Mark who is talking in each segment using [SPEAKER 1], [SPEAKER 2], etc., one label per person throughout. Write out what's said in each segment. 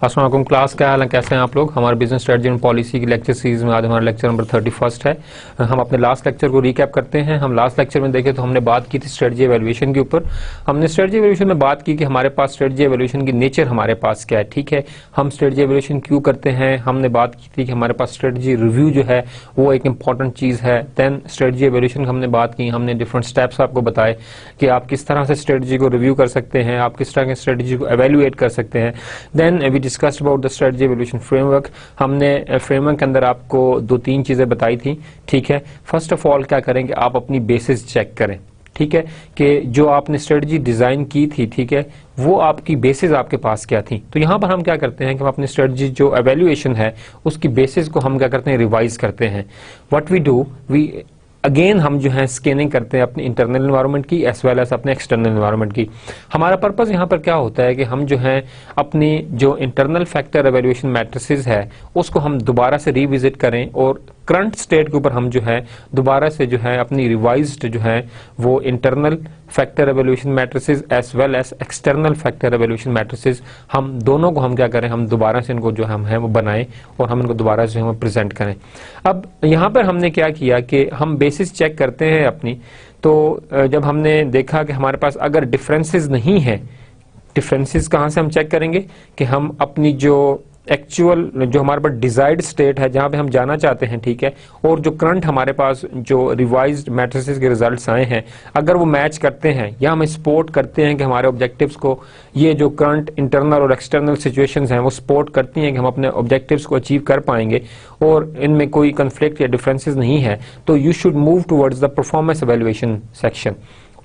[SPEAKER 1] अस्सलाम वालेकुम क्लास, क्या हाल है, कैसे हैं आप लोग। हमारे बिजनेस स्ट्रेटजी एंड पॉलिसी की लेक्चर सीरीज में आज हमारा लेक्चर नंबर 31 है। हम अपने लास्ट लेक्चर को रिकैप करते हैं। हम लास्ट लेक्चर में देखें तो हमने बात की थी स्ट्रेटजी एवेल्यूएशन के ऊपर। हमने स्ट्रेटजी एवेल्यूएशन में बात की कि हमारे पास स्ट्रेटजी एवेल्यूएशन की नेचर हमारे पास क्या है, ठीक है। हम स्ट्रेटजी एवेल्यूएशन क्यों करते हैं। हमने बात की थी कि हमारे पास स्ट्रेटजी रिव्यू जो है वो एक इंपॉर्टेंट चीज है। देन स्ट्रेटजी एवेल्यूएशन हमने बात की, हमने डिफरेंट स्टेप्स आपको बताए कि आप किस तरह से स्ट्रेटजी को रिव्यू कर सकते हैं, आप किस तरह की स्ट्रेटजी को एवेल्युएट कर सकते हैं। Then we discussed about the strategy evolution framework. हमने फ्रेमवर्क के अंदर आपको 2-3 चीजें बताई थी, ठीक है। फर्स्ट ऑफ ऑल क्या करेंगे, आप अपनी बेसिस चेक करें, ठीक है, कि जो आपने स्ट्रेटजी डिजाइन की थी, ठीक है, वो आपकी बेसिस आपके पास क्या थी। तो यहां पर हम क्या करते हैं कि हम अपनी स्ट्रेटजी जो एवेल्युएशन है उसकी बेसिस को हम क्या करते हैं, रिवाइज करते हैं। What we do, we again हम जो है स्कैनिंग करते हैं अपनी इंटरनल एनवायरनमेंट की एज वेल एज अपने एक्सटर्नल एनवायरनमेंट की। हमारा पर्पस यहाँ पर क्या होता है कि हम जो है अपनी जो इंटरनल फैक्टर एवेल्यूएशन मैट्रिसेस है उसको हम दोबारा से रिविजिट करें और करंट स्टेट के ऊपर हम जो है दोबारा से जो है अपनी रिवाइज्ड जो है वो internal factor evaluation matrices as well as external factor evaluation matrices, हम दोनों को हम क्या करें, हम दोबारा से इनको जो हम है वो बनाएं और हम इनको दोबारा से हम प्रेजेंट करें। अब यहाँ पर हमने क्या किया कि हम बेसिस चेक करते हैं अपनी। तो जब हमने देखा कि हमारे पास अगर डिफरेंसेस नहीं है, डिफरेंसेस कहाँ से हम चेक करेंगे कि हम अपनी जो एक्चुअल जो हमारे पास डिजायर्ड स्टेट है जहां पे हम जाना चाहते हैं, ठीक है, और जो करंट हमारे पास जो रिवाइज्ड मैट्रिसेस के रिजल्ट्स आए हैं अगर वो मैच करते हैं या हम सपोर्ट करते हैं कि हमारे ऑब्जेक्टिव्स को ये जो करंट इंटरनल और एक्सटर्नल सिचुएशंस हैं वो सपोर्ट करती हैं कि हम अपने ऑब्जेक्टिव्स को अचीव कर पाएंगे और इनमें कोई कंफ्लिक्ट या डिफरेंसेस नहीं है, तो you should move towards the performance evaluation section.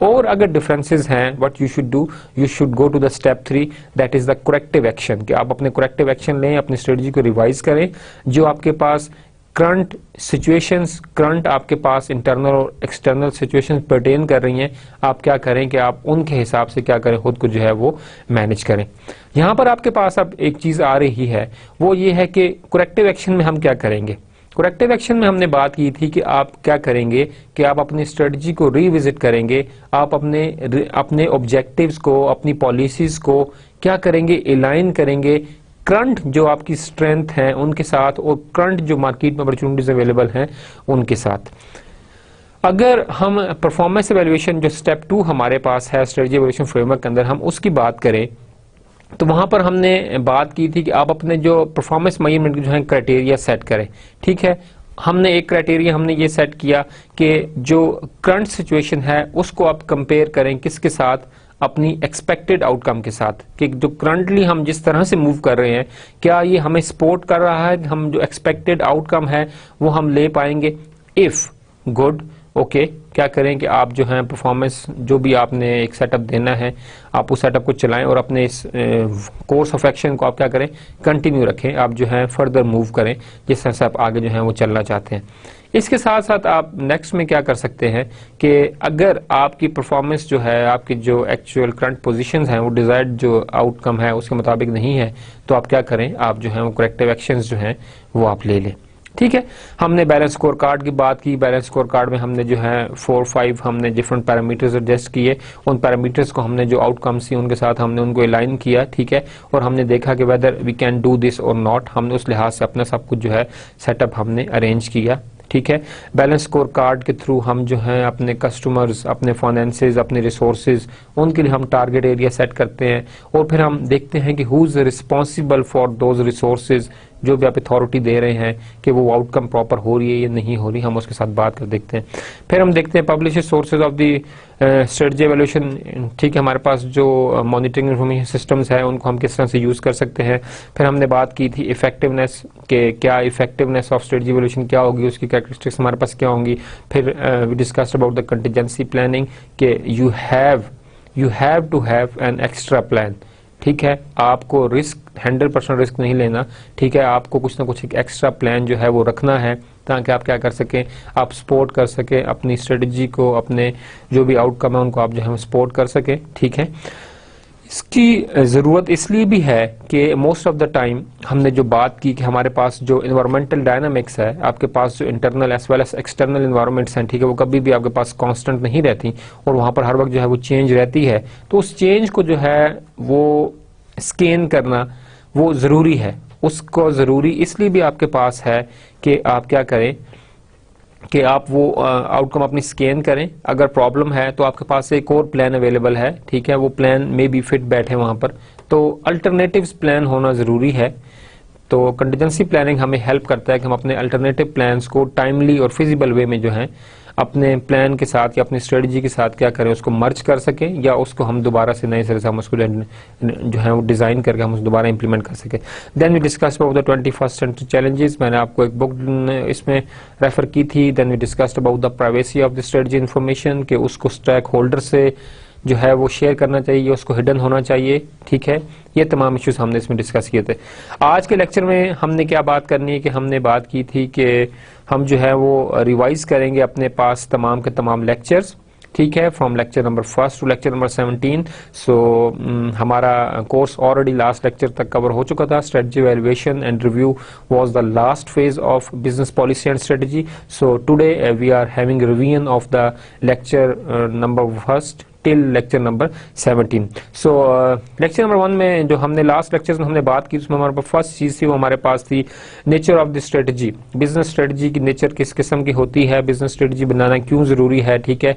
[SPEAKER 1] और अगर डिफरेंसेस हैं, what you should do, you should go to the step 3, that is the corrective action, कि आप अपने करेक्टिव एक्शन लें, अपनी स्ट्रेटजी को रिवाइज करें। जो आपके पास करंट सिचुएशंस, करंट आपके पास इंटरनल और एक्सटर्नल सिचुएशंस पर्टेन कर रही हैं, आप क्या करें कि आप उनके हिसाब से क्या करें, खुद को जो है वो मैनेज करें। यहां पर आपके पास अब एक चीज आ रही है, वो ये है कि करेक्टिव एक्शन में हम क्या करेंगे। करेक्टिव एक्शन में हमने बात की थी कि आप क्या करेंगे कि आप अपनी स्ट्रेटजी को रिविजिट करेंगे, आप अपने ऑब्जेक्टिव्स को, अपनी पॉलिसीज को क्या करेंगे, अलाइन करेंगे करंट जो आपकी स्ट्रेंथ है उनके साथ और करंट जो मार्केट में अपॉर्चुनिटीज अवेलेबल हैं उनके साथ। अगर हम परफॉर्मेंस एवेल्युएशन जो स्टेप 2 हमारे पास है स्ट्रेटजी एवेल्युएशन फ्रेमवर्क के अंदर, हम उसकी बात करें तो वहां पर हमने बात की थी कि आप अपने जो परफॉर्मेंस मेजरमेंट जो है क्राइटेरिया सेट करें, ठीक है। हमने एक क्राइटेरिया हमने ये सेट किया कि जो करंट सिचुएशन है उसको आप कंपेयर करें किसके साथ, अपनी एक्सपेक्टेड आउटकम के साथ, कि जो करंटली हम जिस तरह से मूव कर रहे हैं क्या ये हमें सपोर्ट कर रहा है, हम जो एक्सपेक्टेड आउटकम है वो हम ले पाएंगे। इफ गुड, ओके, क्या करें कि आप जो है परफॉर्मेंस जो भी आपने एक सेटअप देना है आप उस सेटअप को चलाएं और अपने इस कोर्स ऑफ एक्शन को आप क्या करें, कंटिन्यू रखें, आप जो है फर्दर मूव करें जिस तरह से आप आगे जो है वो चलना चाहते हैं। इसके साथ साथ आप नेक्स्ट में क्या कर सकते हैं कि अगर आपकी परफॉर्मेंस जो है, आपकी जो एक्चुअल करंट पोजीशंस हैं वो डिजायर्ड जो आउटकम है उसके मुताबिक नहीं है, तो आप क्या करें, आप जो है वो करेक्टिव एक्शंस जो हैं वो आप ले लें, ठीक है। हमने बैलेंस स्कोर कार्ड की बात की। बैलेंस स्कोर कार्ड में हमने जो है 4-5 हमने डिफरेंट पैरामीटर्स एडजस्ट किए, उन पैरामीटर्स को हमने जो आउटकम्स थी उनके साथ हमने उनको अलाइन किया, ठीक है, और हमने देखा कि whether we can do this और नॉट, हमने उस लिहाज से अपना सब कुछ जो है सेटअप हमने अरेंज किया, ठीक है। बैलेंस स्कोर कार्ड के थ्रू हम जो है अपने कस्टमर्स, अपने फाइनेंसेस, अपने रिसोर्सेज, उनके लिए हम टारगेट एरिया सेट करते हैं और फिर हम देखते हैं कि who is responsible for those resources, जो भी आप अथॉरिटी दे रहे हैं कि वो आउटकम प्रॉपर हो रही है या नहीं हो रही, हम उसके साथ बात कर देखते हैं। फिर हम देखते हैं publish sources of the strategy evaluation, ठीक है, हमारे पास जो मॉनिटरिंग इंफॉर्मेशन सिस्टम्स है उनको हम किस तरह से यूज कर सकते हैं। फिर हमने बात की थी इफेक्टिवनेस के, क्या इफेक्टिवनेस ऑफ स्ट्रेटजी एवेल्यूएशन क्या होगी, उसकी कैरेक्टरिस्टिक्स हमारे पास क्या होंगी। फिर we discussed about the contingency planning के you have to have an extra plan, ठीक है, आपको रिस्क 100% रिस्क नहीं लेना, ठीक है, आपको कुछ ना कुछ एक एक्स्ट्रा प्लान जो है वो रखना है ताकि आप क्या कर सकें, आप सपोर्ट कर सकें अपनी स्ट्रेटजी को, अपने जो भी आउटकम है उनको आप जो है सपोर्ट कर सकें, ठीक है। इसकी ज़रूरत इसलिए भी है कि मोस्ट ऑफ द टाइम हमने जो बात की कि हमारे पास जो इन्वायरमेंटल डायनामिक्स है, आपके पास जो internal as well as external environments हैं, ठीक है, वो कभी भी आपके पास कांस्टेंट नहीं रहती और वहाँ पर हर वक्त जो है वो चेंज रहती है। तो उस चेंज को जो है वो स्कैन करना, वो ज़रूरी है। उसको ज़रूरी इसलिए भी आपके पास है कि आप क्या करें कि आप वो आउटकम अपनी स्कैन करें। अगर प्रॉब्लम है तो आपके पास एक और प्लान अवेलेबल है, ठीक है, वो प्लान में भी फिट बैठे वहां पर, तो अल्टरनेटिव्स प्लान होना ज़रूरी है। तो कंटीजेंसी प्लानिंग हमें हेल्प करता है कि हम अपने अल्टरनेटिव प्लान्स को टाइमली और फिजिबल वे में जो है अपने प्लान के साथ या अपनी स्ट्रेटजी के साथ क्या करें, उसको मर्ज कर सकें या उसको हम दोबारा से नए सिरे से हम उसको जो है वो डिजाइन करके हम उसको दोबारा इंप्लीमेंट कर सकें। Then we discuss about the 21st century challenges, मैंने आपको एक बुक इसमें रेफर की थी। Then we discussed about the privacy of the strategy information, कि उसको स्टेक होल्डर से जो है वो शेयर करना चाहिए, उसको हिडन होना चाहिए, ठीक है। ये तमाम इश्यूज हमने इसमें डिस्कस किए थे। आज के लेक्चर में हमने क्या बात करनी है कि हमने बात की थी कि हम जो है वो रिवाइज करेंगे अपने पास तमाम के तमाम लेक्चर्स, ठीक है, from lecture number 1 to lecture number 17। So हमारा कोर्स ऑलरेडी लास्ट लेक्चर तक कवर हो चुका था। Strategy valuation and review was the last phase of business policy and strategy. So today we are having revision of the lecture number 1 till lecture number 17। So lecture number 1 में जो हमने last lecture में हमने बात की उसमें हमारे पास first चीज थी वो हमारे पास थी nature of the strategy. Business strategy की नेचर किस किस्म की होती है, बिजनेस स्ट्रेटजी बनाना क्यों जरूरी है, ठीक है।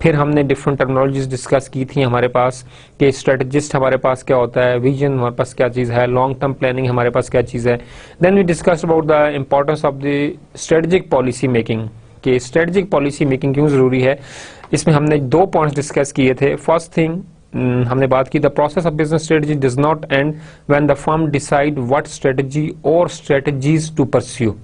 [SPEAKER 1] फिर हमने डिफरेंट टर्मिनोलॉजीज डिस्कस की थी हमारे पास कि स्ट्रेटजिस्ट हमारे पास क्या होता है, विजन हमारे पास क्या चीज है, लॉन्ग टर्म प्लानिंग हमारे पास क्या चीज है। Then we discussed about the importance of the strategic policy making, कि स्ट्रेटेजिक पॉलिसी मेकिंग क्यों जरूरी है। इसमें हमने 2 पॉइंट्स डिस्कस किए थे। फर्स्ट थिंग हमने बात की the process of business strategy does not and when the firm decide what strategy और स्ट्रेटजीज टू परस्यू,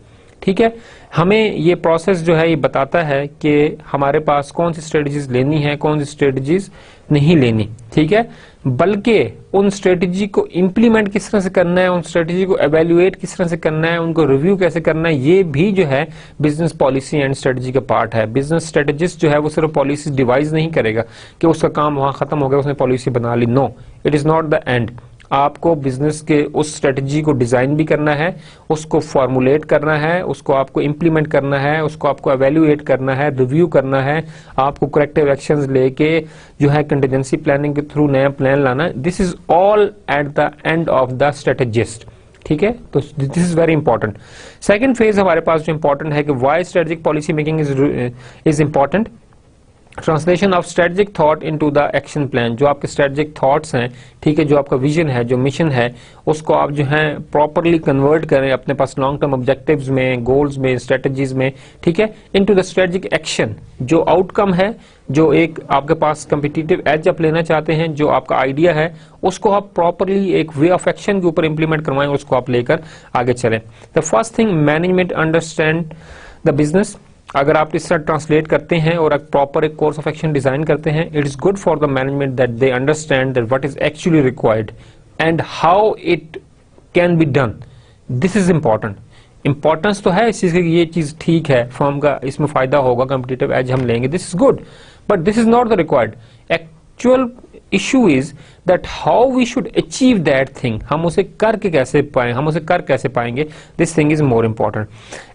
[SPEAKER 1] ठीक है। हमें ये प्रोसेस जो है ये बताता है कि हमारे पास कौन सी स्ट्रेटजीज लेनी है, कौन सी स्ट्रेटजीज नहीं लेनी, ठीक है। बल्कि उन स्ट्रेटजी को इंप्लीमेंट किस तरह से करना है, उन स्ट्रेटजी को एवेल्युएट किस तरह से करना है, उनको रिव्यू कैसे करना है, ये भी जो है बिजनेस पॉलिसी एंड स्ट्रेटजी का पार्ट है। बिजनेस स्ट्रेटजिस्ट जो है वो सिर्फ पॉलिसी डिवाइस नहीं करेगा कि उसका काम वहां खत्म हो गया, उसने पॉलिसी बना ली। No, it is not the end. आपको बिजनेस के उस स्ट्रेटजी को डिजाइन भी करना है, उसको फॉर्मुलेट करना है, उसको आपको इंप्लीमेंट करना है, उसको आपको एवेल्युएट करना है, रिव्यू करना है, आपको करेक्टिव एक्शंस लेके जो है कंटीजेंसी प्लानिंग के थ्रू नया प्लान लाना है। This is all at the and of the strategist, ठीक है। तो this is very important. Second phase हमारे पास जो इंपॉर्टेंट है कि why strategic policy making is important. Translation of strategic thought into the action plan, जो आपके स्ट्रेटेजिक थॉट्स हैं, ठीक है, जो आपका विजन है, जो मिशन है, उसको आप जो है प्रॉपरली कन्वर्ट करें अपने पास लॉन्ग टर्म ऑब्जेक्टिव्स में, गोल्स में, स्ट्रेटेजीज में, ठीक है, इनटू द स्ट्रेटेजिक एक्शन। जो आउटकम है, जो एक आपके पास कम्पिटिटिव एज आप लेना चाहते हैं, जो आपका आइडिया है, उसको आप प्रॉपरली एक वे ऑफ एक्शन के ऊपर इंप्लीमेंट करवाएं, उसको आप लेकर आगे चलें। The first thing, management understand the business. अगर आप इस तरह ट्रांसलेट करते हैं और एक प्रॉपर एक कोर्स ऑफ एक्शन डिजाइन करते हैं, it is good for the management that they understand that what is actually required and how it can be done. This is important. Importance तो है इस चीज की, ये चीज ठीक है, फर्म का इसमें फायदा होगा, कॉम्पिटिटिव एज हम लेंगे, this is good, but this is not the required. Actual issue is that how we should achieve that thing, हम उसे करके कैसे पाए, हम उसे कर कैसे पाएंगे, this thing is more important.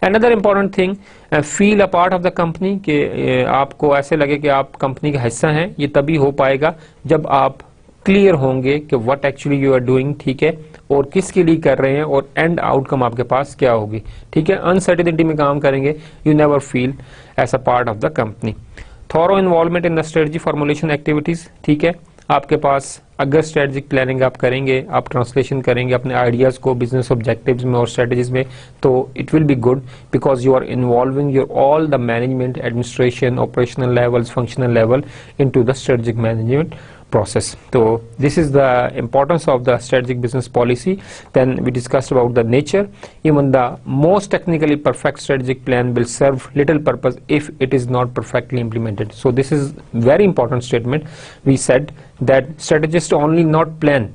[SPEAKER 1] Another important thing, feel a part of the company, कि आपको ऐसे लगे कि आप कंपनी का हिस्सा हैं। ये तभी हो पाएगा जब आप क्लियर होंगे कि what actually you are doing, ठीक है, और किसके लिए कर रहे हैं और एंड आउटकम आपके पास क्या होगी, ठीक है। अनसर्टेनिटी में काम करेंगे, you never feel as a part of the company. Thorough involvement in the strategy formulation activities, ठीक है। आपके पास अगर स्ट्रेटेजिक प्लानिंग आप करेंगे, आप ट्रांसलेशन करेंगे अपने आइडियाज को बिजनेस ऑब्जेक्टिव्स में और स्ट्रेटजीज में, तो it will be good because you are involving your all the management, administration, operational levels, functional level into the strategic management process. So this is the importance of the strategic business policy. Then we discussed about the nature. Even the most technically perfect strategic plan will serve little purpose if it is not perfectly implemented. So this is very important statement. We said that strategists only not plan.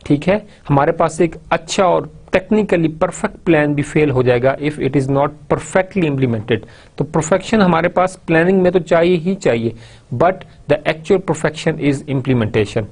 [SPEAKER 1] ठीक है, हमारे पास एक अच्छा और technically perfect plan भी fail हो जाएगा if it is not perfectly implemented. तो परफेक्शन हमारे पास प्लानिंग में तो चाहिए ही चाहिए, but the actual perfection is implementation.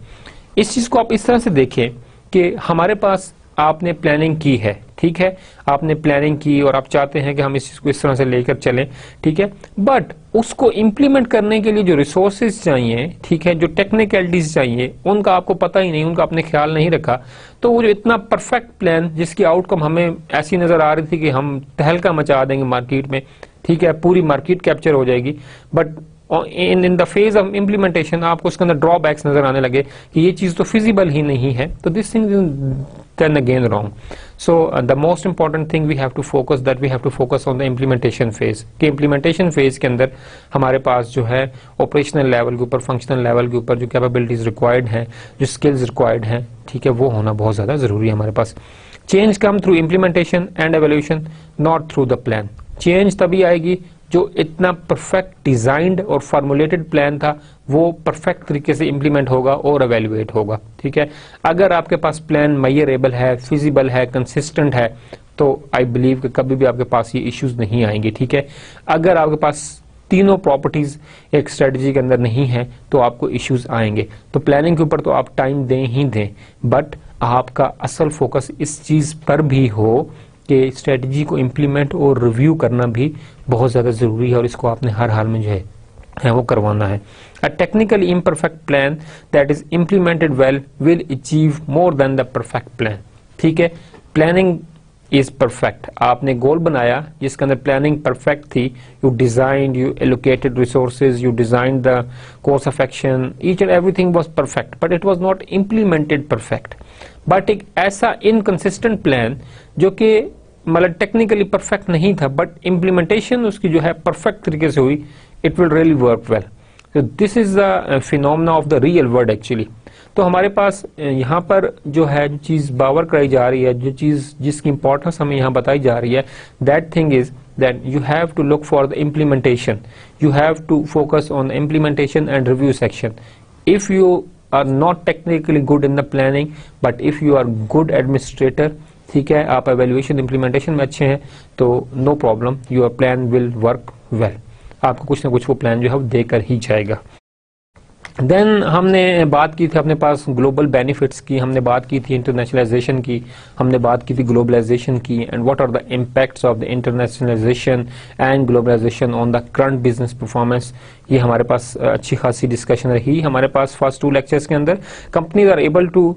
[SPEAKER 1] इस चीज को आप इस तरह से देखें कि हमारे पास आपने प्लानिंग की है, ठीक है, आपने प्लानिंग की और आप चाहते हैं कि हम इस चीज को इस तरह से लेकर चलें, ठीक है, बट उसको इम्प्लीमेंट करने के लिए जो रिसोर्सेज चाहिए, ठीक है, जो टेक्निकलिटीज चाहिए, उनका आपको पता ही नहीं, उनका आपने ख्याल नहीं रखा, तो वो जो इतना परफेक्ट प्लान जिसकी आउटकम हमें ऐसी नजर आ रही थी कि हम तहलका मचा देंगे मार्केट में, ठीक है, पूरी मार्केट कैप्चर हो जाएगी, but in the phase of implementation आपको उसके अंदर ड्रॉबैक्स नजर आने लगे कि ये चीज तो फिजिबल ही नहीं है, तो this thing then again wrong. So the most important thing we have to focus on the implementation phase. कि implementation phase के अंदर हमारे पास जो है operational level के ऊपर, functional level के ऊपर जो capabilities required हैं, जो skills required हैं, ठीक है, वो होना बहुत ज्यादा जरूरी है हमारे पास. Change come through implementation and evaluation, not through the plan. Change तभी आएगी जो इतना परफेक्ट डिजाइंड और फॉर्मुलेटेड प्लान था वो परफेक्ट तरीके से इंप्लीमेंट होगा और एवेल्युएट होगा, ठीक है. अगर आपके पास प्लान मेजरेबल है, फिजिबल है, कंसिस्टेंट है, तो आई बिलीव कि कभी भी आपके पास ये इश्यूज नहीं आएंगे, ठीक है. अगर आपके पास तीनों प्रॉपर्टीज एक स्ट्रेटजी के अंदर नहीं है तो आपको इश्यूज आएंगे. तो प्लानिंग के ऊपर तो आप टाइम दें ही दें, बट आपका असल फोकस इस चीज पर भी हो कि स्ट्रेटजी को इम्प्लीमेंट और रिव्यू करना भी बहुत ज्यादा जरूरी है, और इसको आपने हर हाल में जो है वो करवाना है. A technically imperfect plan that is implemented well will achieve more than the perfect plan, ठीक है. प्लानिंग इज परफेक्ट, आपने गोल बनाया जिसके अंदर प्लानिंग परफेक्ट थी, you design, you allocated resources, you design the course of action, each and everything was perfect, but it was not implemented perfect. But एक ऐसा inconsistent plan जो कि मतलब टेक्निकली परफेक्ट नहीं था, बट इम्प्लीमेंटेशन उसकी जो है परफेक्ट तरीके से हुई, it will really work well. So this is the phenomena of the real world actually. तो हमारे पास यहाँ पर जो है जो चीज बावर कराई जा रही है, जो चीज जिसकी इंपॉर्टेंस हमें यहाँ बताई जा रही है, that thing is that you have to look for the implementation. You have to focus on the implementation and review section. If you are not technically good in the planning, but if you are good administrator, ठीक है, आप evaluation implementation में अच्छे हैं, तो no problem, your plan will work well. आपको कुछ ना कुछ वो प्लान जो है वो देकर ही जाएगा. देन हमने बात की थी अपने पास ग्लोबल बेनिफिट्स की, हमने बात की थी इंटरनेशनलाइजेशन की, हमने बात की थी ग्लोबलाइजेशन की, and what are the impacts of the internationalization and globalization on the current business performance. ये हमारे पास अच्छी खासी डिस्कशन रही हमारे पास फर्स्ट 2 लेक्चर्स के अंदर. Companies are able to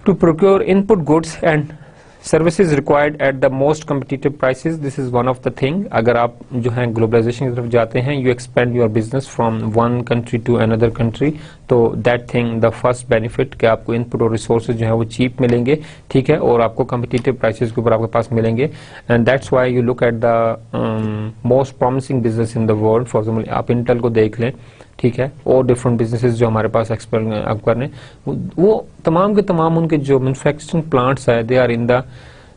[SPEAKER 1] procure input goods and services required at the most competitive prices. This is one of the thing. अगर आप जो है ग्लोबलाइजेशन की तरफ जाते हैं, you expand your business from one country to another country, तो that thing the first benefit कि आपको इनपुट और रिसोर्सेज जो है वो चीप मिलेंगे, ठीक है, और आपको कम्पिटिटिव प्राइसेस के ऊपर आपके पास मिलेंगे. And that's why you look at the most promising business in the world. For example आप इंटेल को देख लें, ठीक है, और डिफरेंट बिजनेसेस जो हमारे पास एक्सपेंड करने, वो तमाम के तमाम उनके जो मैन्युफैक्चरिंग प्लांट्स है, they are in the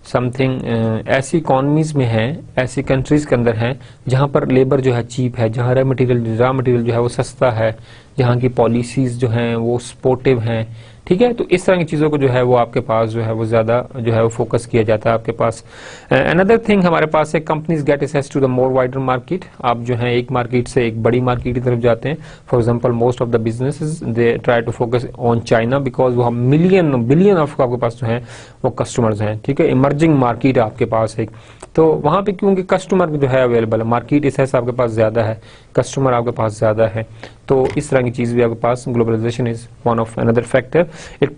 [SPEAKER 1] something ऐसी इकोनॉमीज में है, ऐसी कंट्रीज के अंदर है जहां पर लेबर जो है चीप है, जहां रॉ मटेरियल जो है वो सस्ता है, जहां की पॉलिसीज जो हैं वो सपोर्टिव हैं, ठीक है. तो इस तरह की चीजों को जो है वो आपके पास जो है वो ज्यादा जो है वो फोकस किया जाता है आपके पास. अनदर थिंग हमारे पास है companies get access to the more wider market. आप जो है एक मार्केट से एक बड़ी मार्केट की तरफ जाते हैं. For example most of the businesses they try to focus on China because वो बिलियन ऑफ आपके पास जो है वो कस्टमर्स हैं, ठीक है. इमर्जिंग मार्केट है आपके पास एक, तो वहां पे क्योंकि कस्टमर जो है अवेलेबल है, मार्केट इस आपके पास ज्यादा है, कस्टमर आपके पास ज्यादा है, तो इस तरह की चीज भी आपके पास. Globalization is one of another factor. it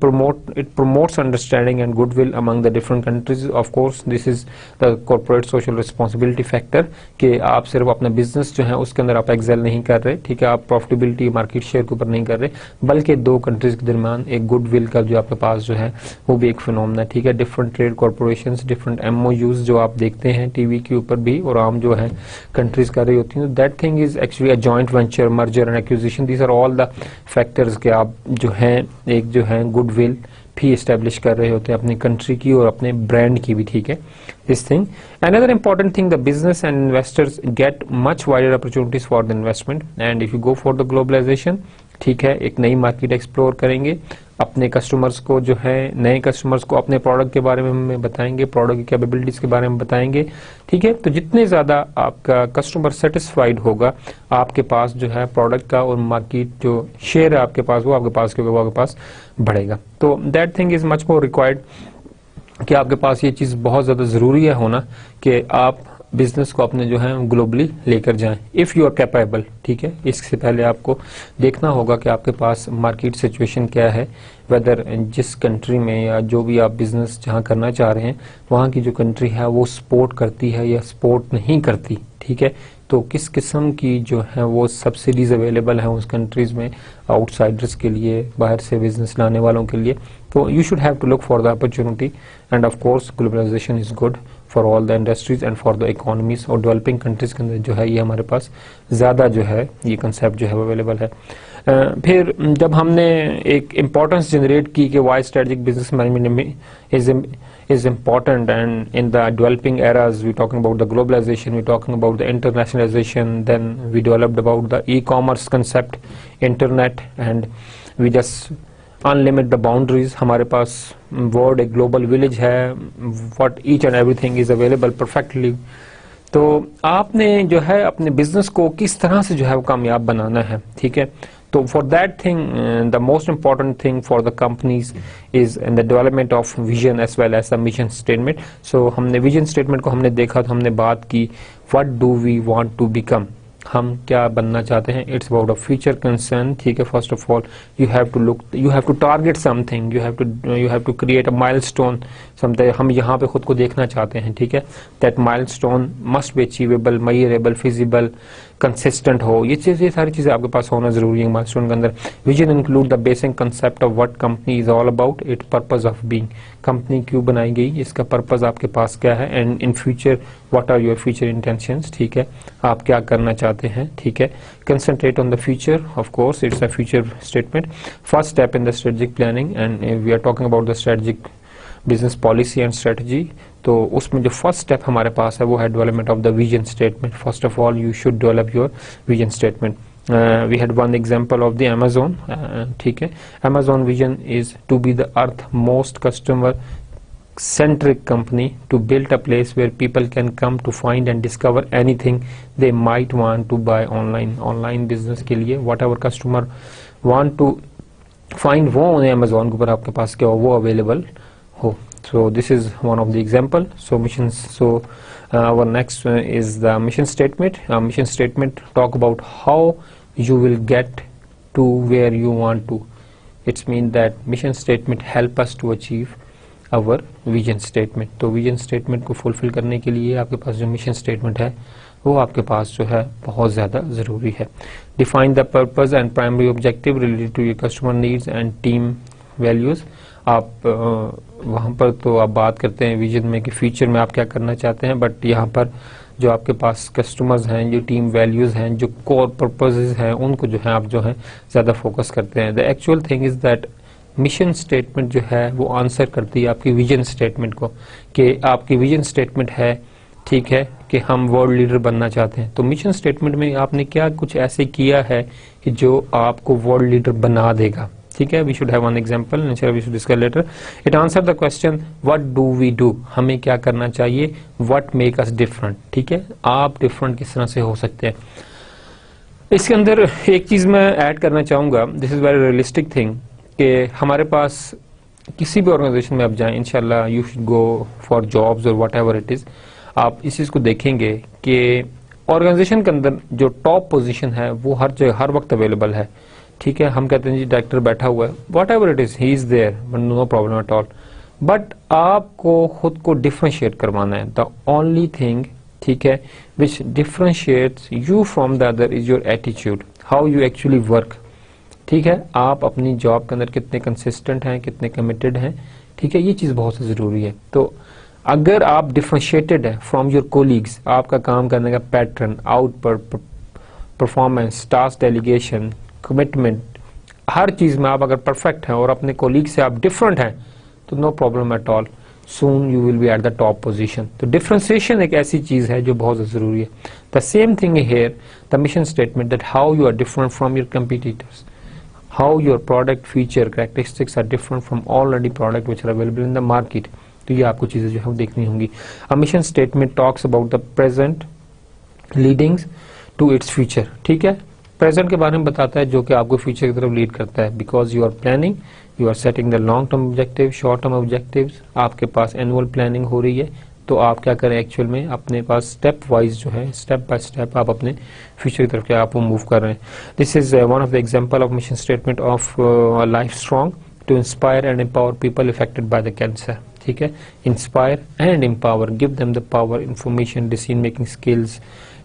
[SPEAKER 1] promotes understanding and goodwill among the different countries. Of course this is the corporate social responsibility factor कि आप सिर्फ अपना बिजनेस जो है उसके अंदर आप एक्सेल नहीं कर रहे, ठीक है, आप प्रॉफिटेबिलिटी मार्केट शेयर के ऊपर नहीं कर रहे, बल्कि 2 कंट्रीज के दरमियान एक गुडविल का जो आपके पास जो है वो भी एक फिनोमेना है, ठीक है. Different trade corporations, different MOUs जो आप देखते हैं टीवी के ऊपर भी और आम जो है कंट्रीज कर रही होती हैं, that thing is actually a joint venture, merger and acquisition. These are all the factors के आप जो है एक जो है गुडविल भी एस्टेब्लिश कर रहे होते हैं अपनी कंट्री की और अपने ब्रांड की भी, ठीक है. This thing. Another important thing, the business and investors get much wider opportunities for the investment and if you go for the globalization, ठीक है, एक नई मार्केट एक्सप्लोर करेंगे, अपने कस्टमर्स को जो है नए कस्टमर्स को अपने प्रोडक्ट के बारे में बताएंगे, प्रोडक्ट की कैपेबिलिटीज के बारे में बताएंगे, ठीक है. तो जितने ज्यादा आपका कस्टमर सेटिस्फाइड होगा, आपके पास जो है प्रोडक्ट का और मार्केट जो शेयर है आपके पास वो आपके पास बढ़ेगा. तो that thing is much more required कि आपके पास ये चीज बहुत ज्यादा जरूरी है होना कि आप बिजनेस को अपने जो है ग्लोबली लेकर जाएं इफ यू आर कैपेबल। ठीक है, इससे पहले आपको देखना होगा कि आपके पास मार्केट सिचुएशन क्या है, वेदर जिस कंट्री में या जो भी आप बिजनेस जहां करना चाह रहे हैं वहां की जो कंट्री है वो सपोर्ट करती है या सपोर्ट नहीं करती। ठीक है, तो किस किस्म की जो है वो सब्सिडीज अवेलेबल है उस कंट्रीज में आउटसाइडर्स के लिए, बाहर से बिजनेस लाने वालों के लिए। तो you should have to look for the opportunity and of course globalization is good for all the industries and for the economies. और डेवलपिंग कंट्रीज के अंदर जो है ये हमारे पास ज्यादा जो है ये कंसेप्ट जो है अवेलेबल है। फिर जब हमने एक इम्पोर्टेंस जनरेट की कि why strategic business management is important, and in the developing eras we talking about the globalization, we talking about the internationalization, then we developed about the e-commerce concept, internet, and we just unlimit the boundaries। हमारे पास world एक global village है, what each and everything is available perfectly। तो आपने जो है अपने business को किस तरह से जो है वो कामयाब बनाना है। ठीक है, तो for that thing the most important thing for the companies is in the development of vision as well as the mission statement. So हमने विजन स्टेटमेंट को हमने देखा तो हमने बात की what do we want to become, हम क्या बनना चाहते हैं। It's about a future concern. ठीक है, first of all you have to target something, you have to create a milestone something. हम यहाँ पे खुद को देखना चाहते हैं। ठीक है, that milestone must be achievable, measurable, feasible, consistent हो। ये सारी चीजें आपके पास होना जरूरी है माइलस्टोन के अंदर। Vision include the basic concept of what company is all about, it purpose of being, company क्यों बनाई गई, इसका पर्पस आपके पास क्या है, and in future what are your future intentions. ठीक है, आप क्या करना चाहते हैं। ठीक है, concentrate on the future, of course it's a future statement. First step in the strategic planning, and we are talking about the strategic business policy and strategy. तो उसमें जो फर्स्ट स्टेप हमारे पास है वो है development of the vision statement. First of all you should develop your vision statement. We had one example of the Amazon। ठीक है, Amazon vision is to be the earth most customer centric company, to build a place where people can come to find and discover anything they might want to buy online business के लिए whatever customer want to find वो उन्हें Amazon के ऊपर आपके पास क्या हो वो available हो। So this is one of the example। So missions, so our next is the mission statement। Mission statement talk about how you will get to where you want to। It's mean that mission statement help us to achieve our vision statement। तो vision statement को fulfill करने के लिए आपके पास जो mission statement है वो आपके पास जो है बहुत ज़्यादा ज़रूरी है। Define the purpose and primary objective related to your customer needs and team values। आप वहाँ पर तो आप बात करते हैं विजन में कि फ्यूचर में आप क्या करना चाहते हैं, बट यहाँ पर जो आपके पास कस्टमर्स हैं, जो टीम वैल्यूज हैं, जो कोर पर्पसेस हैं, उनको जो है आप जो है ज़्यादा फोकस करते हैं। The actual thing is that mission statement जो है वो आंसर करती है आपकी विजन स्टेटमेंट को, कि आपकी विजन स्टेटमेंट है ठीक है कि हम वर्ल्ड लीडर बनना चाहते हैं। तो मिशन स्टेटमेंट में आपने क्या कुछ ऐसे किया है कि जो आपको वर्ल्ड लीडर बना देगा। ठीक है, we should have one example, we should discuss later. It answer the question what do we do, हमें क्या करना चाहिए, व्हाट मेक अस डिफरेंट। ठीक है, आप डिफरेंट किस तरह से हो सकते हैं। इसके अंदर एक चीज मैं ऐड करना चाहूंगा, this is very realistic thing, कि हमारे पास किसी भी ऑर्गेनाइजेशन में आप जाएं, इंशाल्लाह you should go for jobs और वट एवर इट इज, आप इस चीज को देखेंगे कि ऑर्गेनाइजेशन के अंदर जो टॉप पोजीशन है वो हर जगह हर वक्त अवेलेबल है। ठीक है, हम कहते हैं जी डायरेक्टर बैठा हुआ है, whatever it is he is there, no problem at all, but आपको खुद को डिफरेंशिएट करवाना है। द ओनली थिंग, ठीक है, which differentiates you from the other is your attitude, how you actually work. ठीक है, आप अपनी जॉब के अंदर कितने कंसिस्टेंट हैं, कितने कमिटेड हैं। ठीक है, ये चीज बहुत जरूरी है। तो अगर आप डिफरेंशिएटेड है फ्रॉम योर कोलीग्स, आपका काम करने का pattern, output, performance, task delegation, commitment, हर चीज में आप अगर परफेक्ट हैं और अपने कोलीग से आप डिफरेंट हैं, तो no problem at all, soon you will be at the top position. तो डिफरेंशिएशन एक ऐसी चीज है जो बहुत जरूरी है। The same thing here, the mission statement, that how you are different from your competitors, how your product feature characteristics are different from already product which are available in the market। तो ये आपको चीजें जो है देखनी होंगी। A mission statement talks about the present leading to its future। ठीक है, प्रेजेंट के बारे में बताता है जो कि आपको फ्यूचर की तरफ लीड करता है, because you are planning, you are setting the long term objective, short term objectives, आपके पास एनुअल प्लानिंग हो रही है, तो आप क्या करें एक्चुअल में अपने पास स्टेप वाइज जो है, स्टेप बाय स्टेप आप अपने फ्यूचर की तरफ क्या आप मूव कर रहे हैं। This is one of the example of mission statement of life strong to inspire and empower people affected by the cancer. ठीक है, inspire and empower, give them the power, information, decision making skills,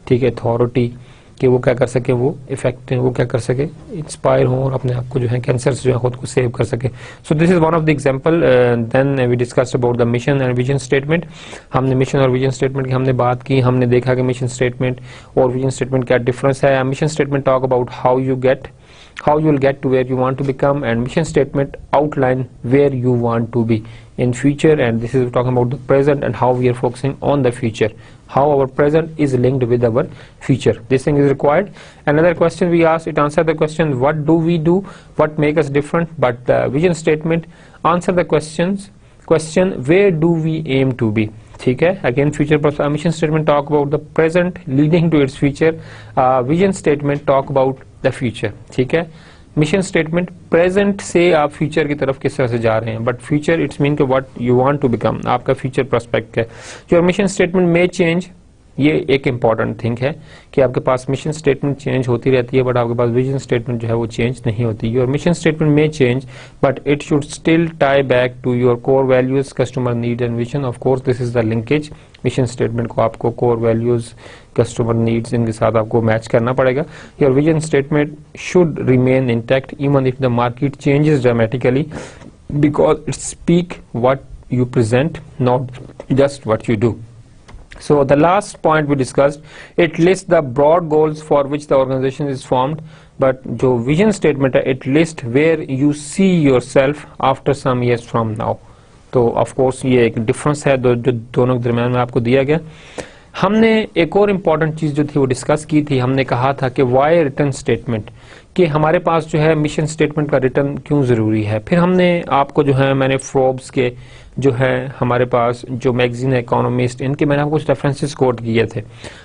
[SPEAKER 1] ठीक है, authority, कि वो क्या कर सके, वो इफेक्ट वो क्या कर सके, इंस्पायर हो और अपने आप को जो है कैंसर से जो है खुद को सेव कर सके। So this is one of the example. Then we discussed about the mission and vision statement. हमने मिशन और विजन स्टेटमेंट की हमने बात की, हमने देखा कि मिशन स्टेटमेंट और विजन स्टेटमेंट क्या डिफरेंस है। Mission statement talk about how you will get to where you want to become, and mission statement outline where you want to be in future, and this is talking about the present and how we are focusing on the future, how our present is linked with our future. This thing is required. Another question we asked, it answered the question what do we do, what make us different, but the vision statement answer the question where do we aim to be. ठीक है, again future mission statement talk about the present leading to its future, vision statement talk about the future. ठीक है, mission statement present से आप future की तरफ किस तरह से जा रहे हैं, बट फ्यूचर इट्स मीन के what you want to become, आपका फ्यूचर प्रोस्पेक्ट है। योर मिशन स्टेटमेंट में चेंज, ये एक इंपॉर्टेंट थिंग है कि आपके पास मिशन स्टेटमेंट चेंज होती रहती है, बट आपके पास विजन स्टेटमेंट जो है वो चेंज नहीं होती। योर मिशन स्टेटमेंट में change, but it should still tie back to your core values, customer need and vision. Of course this is the linkage, mission statement को आपको कोर वैल्यूज, कस्टमर नीड्स, इनके साथ आपको match करना पड़ेगा। Your vision statement should remain intact even if the market changes dramatically, because it speak what you present, not just what you do. So the last point we discussed, it lists the broad goals for which the organization is formed, but जो vision statement है, it lists where you see yourself after some years from now. तो of course ये एक difference है जो दोनों के दरम्यान में आपको दिया गया। हमने एक और इम्पॉर्टेंट चीज जो थी वो डिस्कस की थी, हमने कहा था कि वाई रिटर्न स्टेटमेंट, कि हमारे पास जो है मिशन स्टेटमेंट का रिटर्न क्यों जरूरी है। फिर हमने आपको जो है, मैंने फोर्ब्स के जो है हमारे पास जो मैगजीन है इकोनॉमिस्ट, इनके मैंने आपको कुछ रेफरेंसेस कोट किए थे।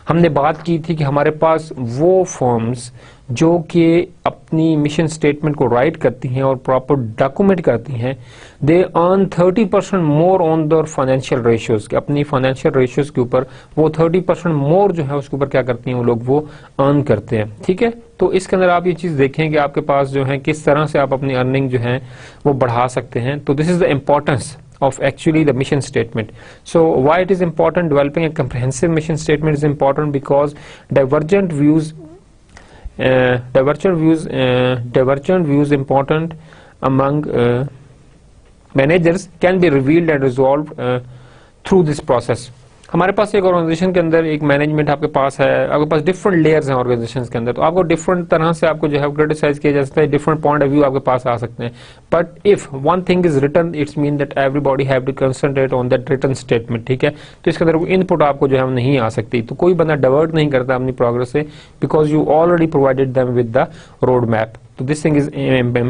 [SPEAKER 1] हमने बात की थी कि हमारे पास वो फर्म्स जो कि अपनी मिशन स्टेटमेंट को राइट करती हैं और प्रॉपर डॉक्यूमेंट करती हैं, they earn 30% more on their financial ratios, अपनी फाइनेंशियल रेशियोज के ऊपर वो 30% मोर जो है उसके ऊपर क्या करती हैं वो लोग, वो अर्न करते हैं। ठीक है, तो इसके अंदर आप ये चीज देखें कि आपके पास जो है किस तरह से आप अपनी अर्निंग जो है वो बढ़ा सकते हैं। तो this is the importance of actually the mission statement. So why it is important, developing a comprehensive mission statement is important because divergent views important among managers can be revealed and resolved through this process. हमारे पास एक organisation के अंदर एक management आपके पास है, आपके पास डिफरेंट लेयर्स हैं ऑर्गेनाइजेशन के अंदर, तो आपको डिफरेंट तरह से आपको जो है क्रिटिसाइज किया जा सकता है, डिफरेंट पॉइंट ऑफ व्यू आपके पास आ सकते हैं। But if one thing is written, it's mean that everybody have to concentrate on that written statement. ठीक है, तो इसके अंदर इनपुट आपको जो है नहीं आ सकती, तो कोई बंदा डाइवर्ट नहीं करता अपनी प्रोग्रेस से, because you already provided them with the road map. So this thing is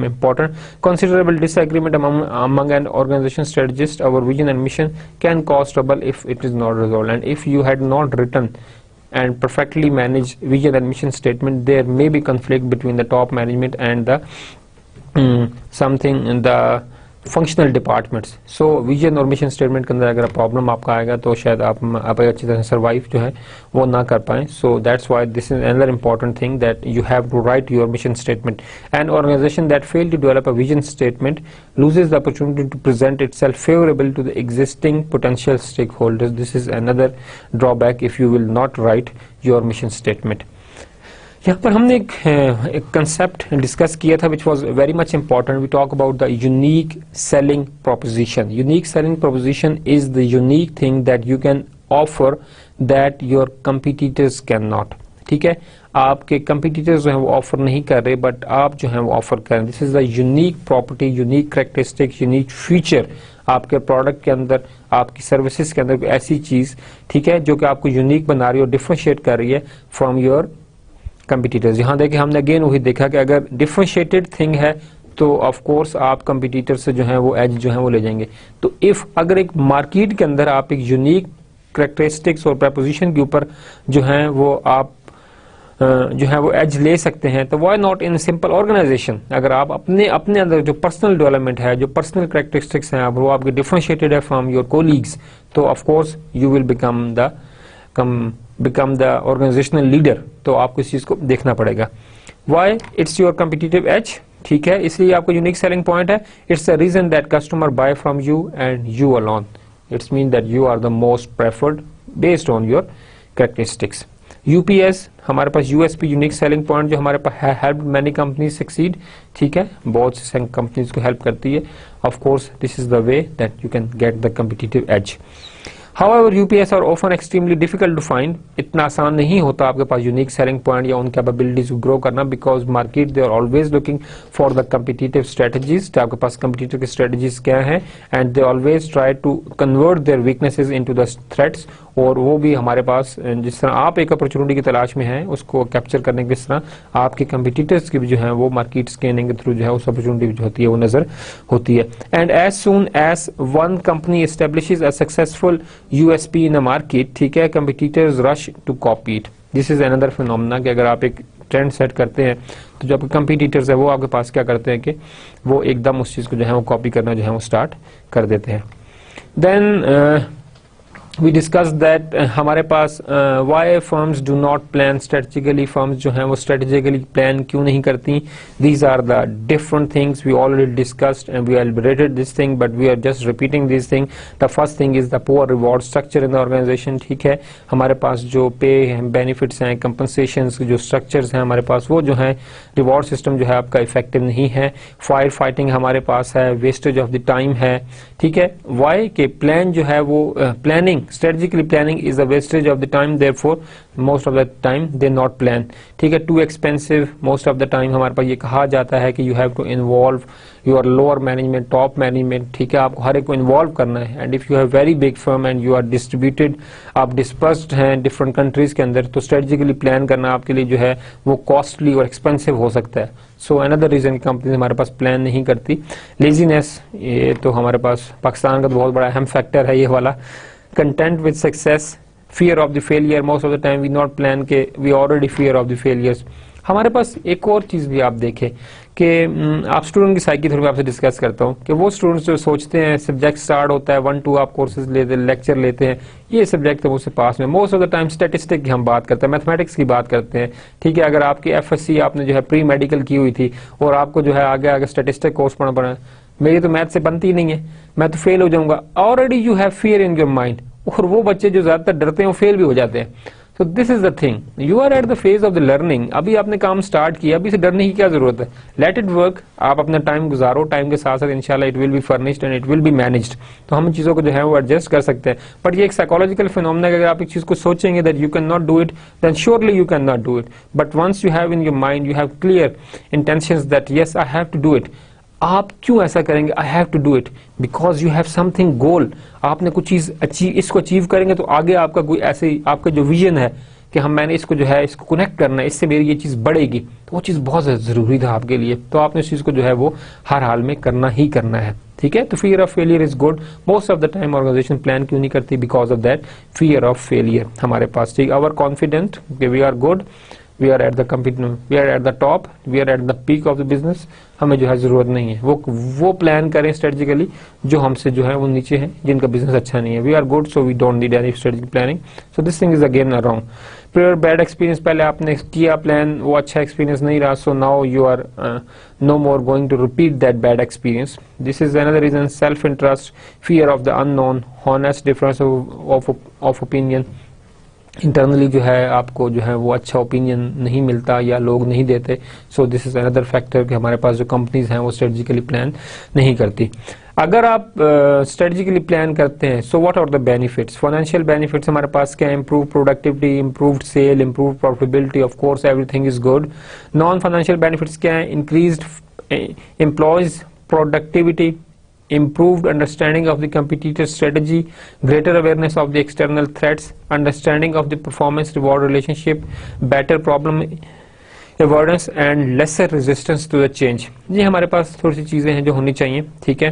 [SPEAKER 1] important. Considerable disagreement among an organization strategist, our vision and mission can cause trouble if it is not resolved. And if you had not written and perfectly managed vision and mission statement, there may be conflict between the top management and the something in the functional departments. So vision और mission statement के अंदर अगर problem आपका आएगा तो शायद आप अच्छी तरह सर्वाइव जो है वो ना कर पाएं. So that's why this is another important thing that you have to write your mission statement. An organization that fail to develop a vision statement loses the opportunity to present itself favorable to the existing potential stakeholders. This is another drawback if you will not write your mission statement. यहाँ पर हमने एक concept discuss किया था which was very much important. We talk about the unique selling proposition. Unique selling proposition is the unique thing that you can offer that your competitors cannot. ठीक है, आपके competitors जो हैं वो ऑफर नहीं कर रहे बट आप जो हैं वो ऑफर कर रहे हैं. This is the unique property, unique characteristic, unique feature आपके प्रोडक्ट के अंदर, आपकी सर्विसेज के अंदर ऐसी चीज, ठीक है, जो कि आपको यूनिक बना रही है और डिफरेंशिएट कर रही है फ्रॉम योर कंपिटिटर्स. यहाँ देखिए हमने अगेन वही देखा कि अगर डिफरेंशिएटेड थिंग है तो ऑफ कोर्स आप कंपिटिटर से जो है वो एज जो है वो ले जाएंगे. तो इफ अगर एक मार्केट के अंदर आप एक यूनिक कैरेक्टरिस्टिक्स और प्रपोजिशन के ऊपर जो है वो आप जो है वो एज ले सकते हैं, तो why not in simple organization. अगर आप अपने अंदर जो पर्सनल डेवलपमेंट है, जो पर्सनल कैरेक्टरिस्टिक्स हैं, वो आपके डिफरेंशिएटेड है फ्रॉम योर कोलीग्स, तो of course you will become the organizational leader. तो आपको इस चीज को देखना पड़ेगा। Why it's your competitive edge, ठीक है, इसलिए आपको यूनिक सेलिंग पॉइंट है। It's the reason that customer buy from you and you alone. It's mean that you are the most preferred based on your characteristics. UPS हमारे पास USP unique selling point जो हमारे पास है, help many companies succeed, ठीक है, बहुत से कंपनीज को हेल्प करती है। Of course this is the way that you can get the competitive as. However, UPS are often extremely difficult to find. इतना आसान नहीं होता आपके पास यूनिक सेलिंग पॉइंट या उन कैपेबिलिटीज को ग्रो करना, because market they are always looking for the competitive strategies. तो आपके पास कम्पिटिटिव की स्ट्रेटजीज क्या है, and they always try to convert their weaknesses into the threats. और वो भी हमारे पास जिस तरह आप एक अपॉर्चुनिटी की तलाश में हैं, उसको कैप्चर करने की जिस तरह आपके कम्पिटिटर्स की भी जो है वो मार्केट स्कैनिंग के थ्रू जो है उस अपॉर्चुनिटी जो होती है वो नजर होती है। And as soon as one company establishes a successful USP in a market, ठीक है, competitors rush to copy it. This is another phenomena कि अगर आप एक ट्रेंड सेट करते हैं तो जो आपके कंपटीटर्स है वो आपके पास क्या करते हैं कि वो एकदम उस चीज को जो है वो कॉपी करना जो है वो स्टार्ट कर देते हैं। देन we discussed that हमारे पास why firms do not plan strategically, firms जो हैं वो strategically plan क्यों नहीं करती। These are the different things we already discussed and we elaborated this thing, but we are just repeating these things. The first thing is the poor reward structure in the organization, ठीक है, हमारे पास जो पे benefits हैं, compensations जो structures हैं हमारे पास, वो जो है reward system जो है आपका effective नहीं है। Fire fighting हमारे पास है, wastage of the time है, ठीक है। Why के plan जो है वो planning, strategically planning is a wastage of the time, therefore most of the time they not plan, ठीक है। Too expensive most of the time हमारे पास ये कहा जाता है कि you have to involve your lower management, top management, ठीक है, आपको हर एक को involve करना है। and if you have very big firm and you are distributed, आप dispersed हैं different countries के अंदर, तो strategically plan करना आपके लिए जो है वो costly और expensive हो सकता है। सो अनदर रीजन कंपनी हमारे पास प्लान नहीं करती। लेजीनेस, ये तो हमारे पास पाकिस्तान का तो बहुत बड़ा अहम फैक्टर है ये वाला। Content with success, fear of the failure, most of the time we not plan के we already fear of the failures. हमारे पास एक और चीज भी आप देखें कि आप स्टूडेंट की साइकी थ्रू आपसे डिस्कस करता हूँ कि वो स्टूडेंट्स जो सोचते हैं सब्जेक्ट स्टार्ट होता है 1-2 आप कोर्सेज लेते हैं, लेक्चर लेते हैं, ये सब्जेक्ट तो मुझसे पास में, most of the time statistic की हम बात करते हैं, मैथमेटिक्स की बात करते हैं, ठीक है। अगर आपकी FSC आपने जो है प्री मेडिकल की हुई थी और आपको जो है आगे आगे स्टैटिस्टिक कोर्स पढ़ना पड़ा, मेरी तो मैथ से बनती ही नहीं है, मैं तो फेल हो जाऊंगा, already you have fear in your mind. और वो बच्चे जो ज्यादातर डरते हैं वो फेल भी हो जाते हैं। So this is the thing, you are at the phase of the learning, अभी आपने काम स्टार्ट किया, अभी से डरने की क्या जरूरत है, let it work, आप अपना टाइम गुजारो, टाइम के साथ साथ इंशाल्लाह it will be furnished and it will be managed। तो हम चीजों को जो है वो एडजस्ट कर सकते हैं। बट ये एक साइकोलॉजिकल फिनोमेना है, अगर आप एक चीज को सोचेंगे that you cannot do it, then surely you cannot do it, but once you have in your mind, you have clear intentions that yes I have to do it। आप क्यों ऐसा करेंगे, I have to do it because you have something goal, आपने कुछ चीज इसको achieve करेंगे तो आगे आपका कोई ऐसे आपका जो विजन है कि हम मैंने इसको जो है इसको कनेक्ट करना है, इससे मेरी ये चीज बढ़ेगी, तो वो चीज बहुत जरूरी था आपके लिए, तो आपने इस चीज को जो है वो हर हाल में करना ही करना है, ठीक है। तो fear of failure is good, most of the time organization plan क्यों नहीं करती, because of that fear of failure हमारे पास, ठीक। Our confident we are good, we are at the top, we are at the peak of the business, हमें जो है जरूरत नहीं है वो प्लान करें स्ट्रेटेजिकली जो हमसे जो है वो नीचे हैं, जिनका बिजनेस अच्छा नहीं है। We are good so we don't need any strategic planning, so this thing is again wrong. Prior bad experience, पहले आपने किया प्लान, वो अच्छा एक्सपीरियंस नहीं रहा, so now you are no more going to repeat that bad experience. This is another reason, self interest, fear of the unknown, honest difference of opinion, internally जो है आपको जो है वो अच्छा ओपिनियन नहीं मिलता या लोग नहीं देते, सो दिस इज अनदर फैक्टर कि हमारे पास जो कंपनीज हैं वो स्ट्रेटेजिकली प्लान नहीं करती। अगर आप स्ट्रेटेजिकली प्लान करते हैं, so what are the benefits, financial benefits हमारे पास क्या है, improve productivity, improved sale, improve profitability, of course everything is good. Non financial benefits क्या है, increased employees productivity, improved understanding of the competitor strategy, greater awareness of the external threats, understanding of the performance reward relationship, better problem avoidance and lesser resistance to the change। ये हमारे पास थोड़ी सी चीजें हैं जो होनी चाहिए, ठीक है।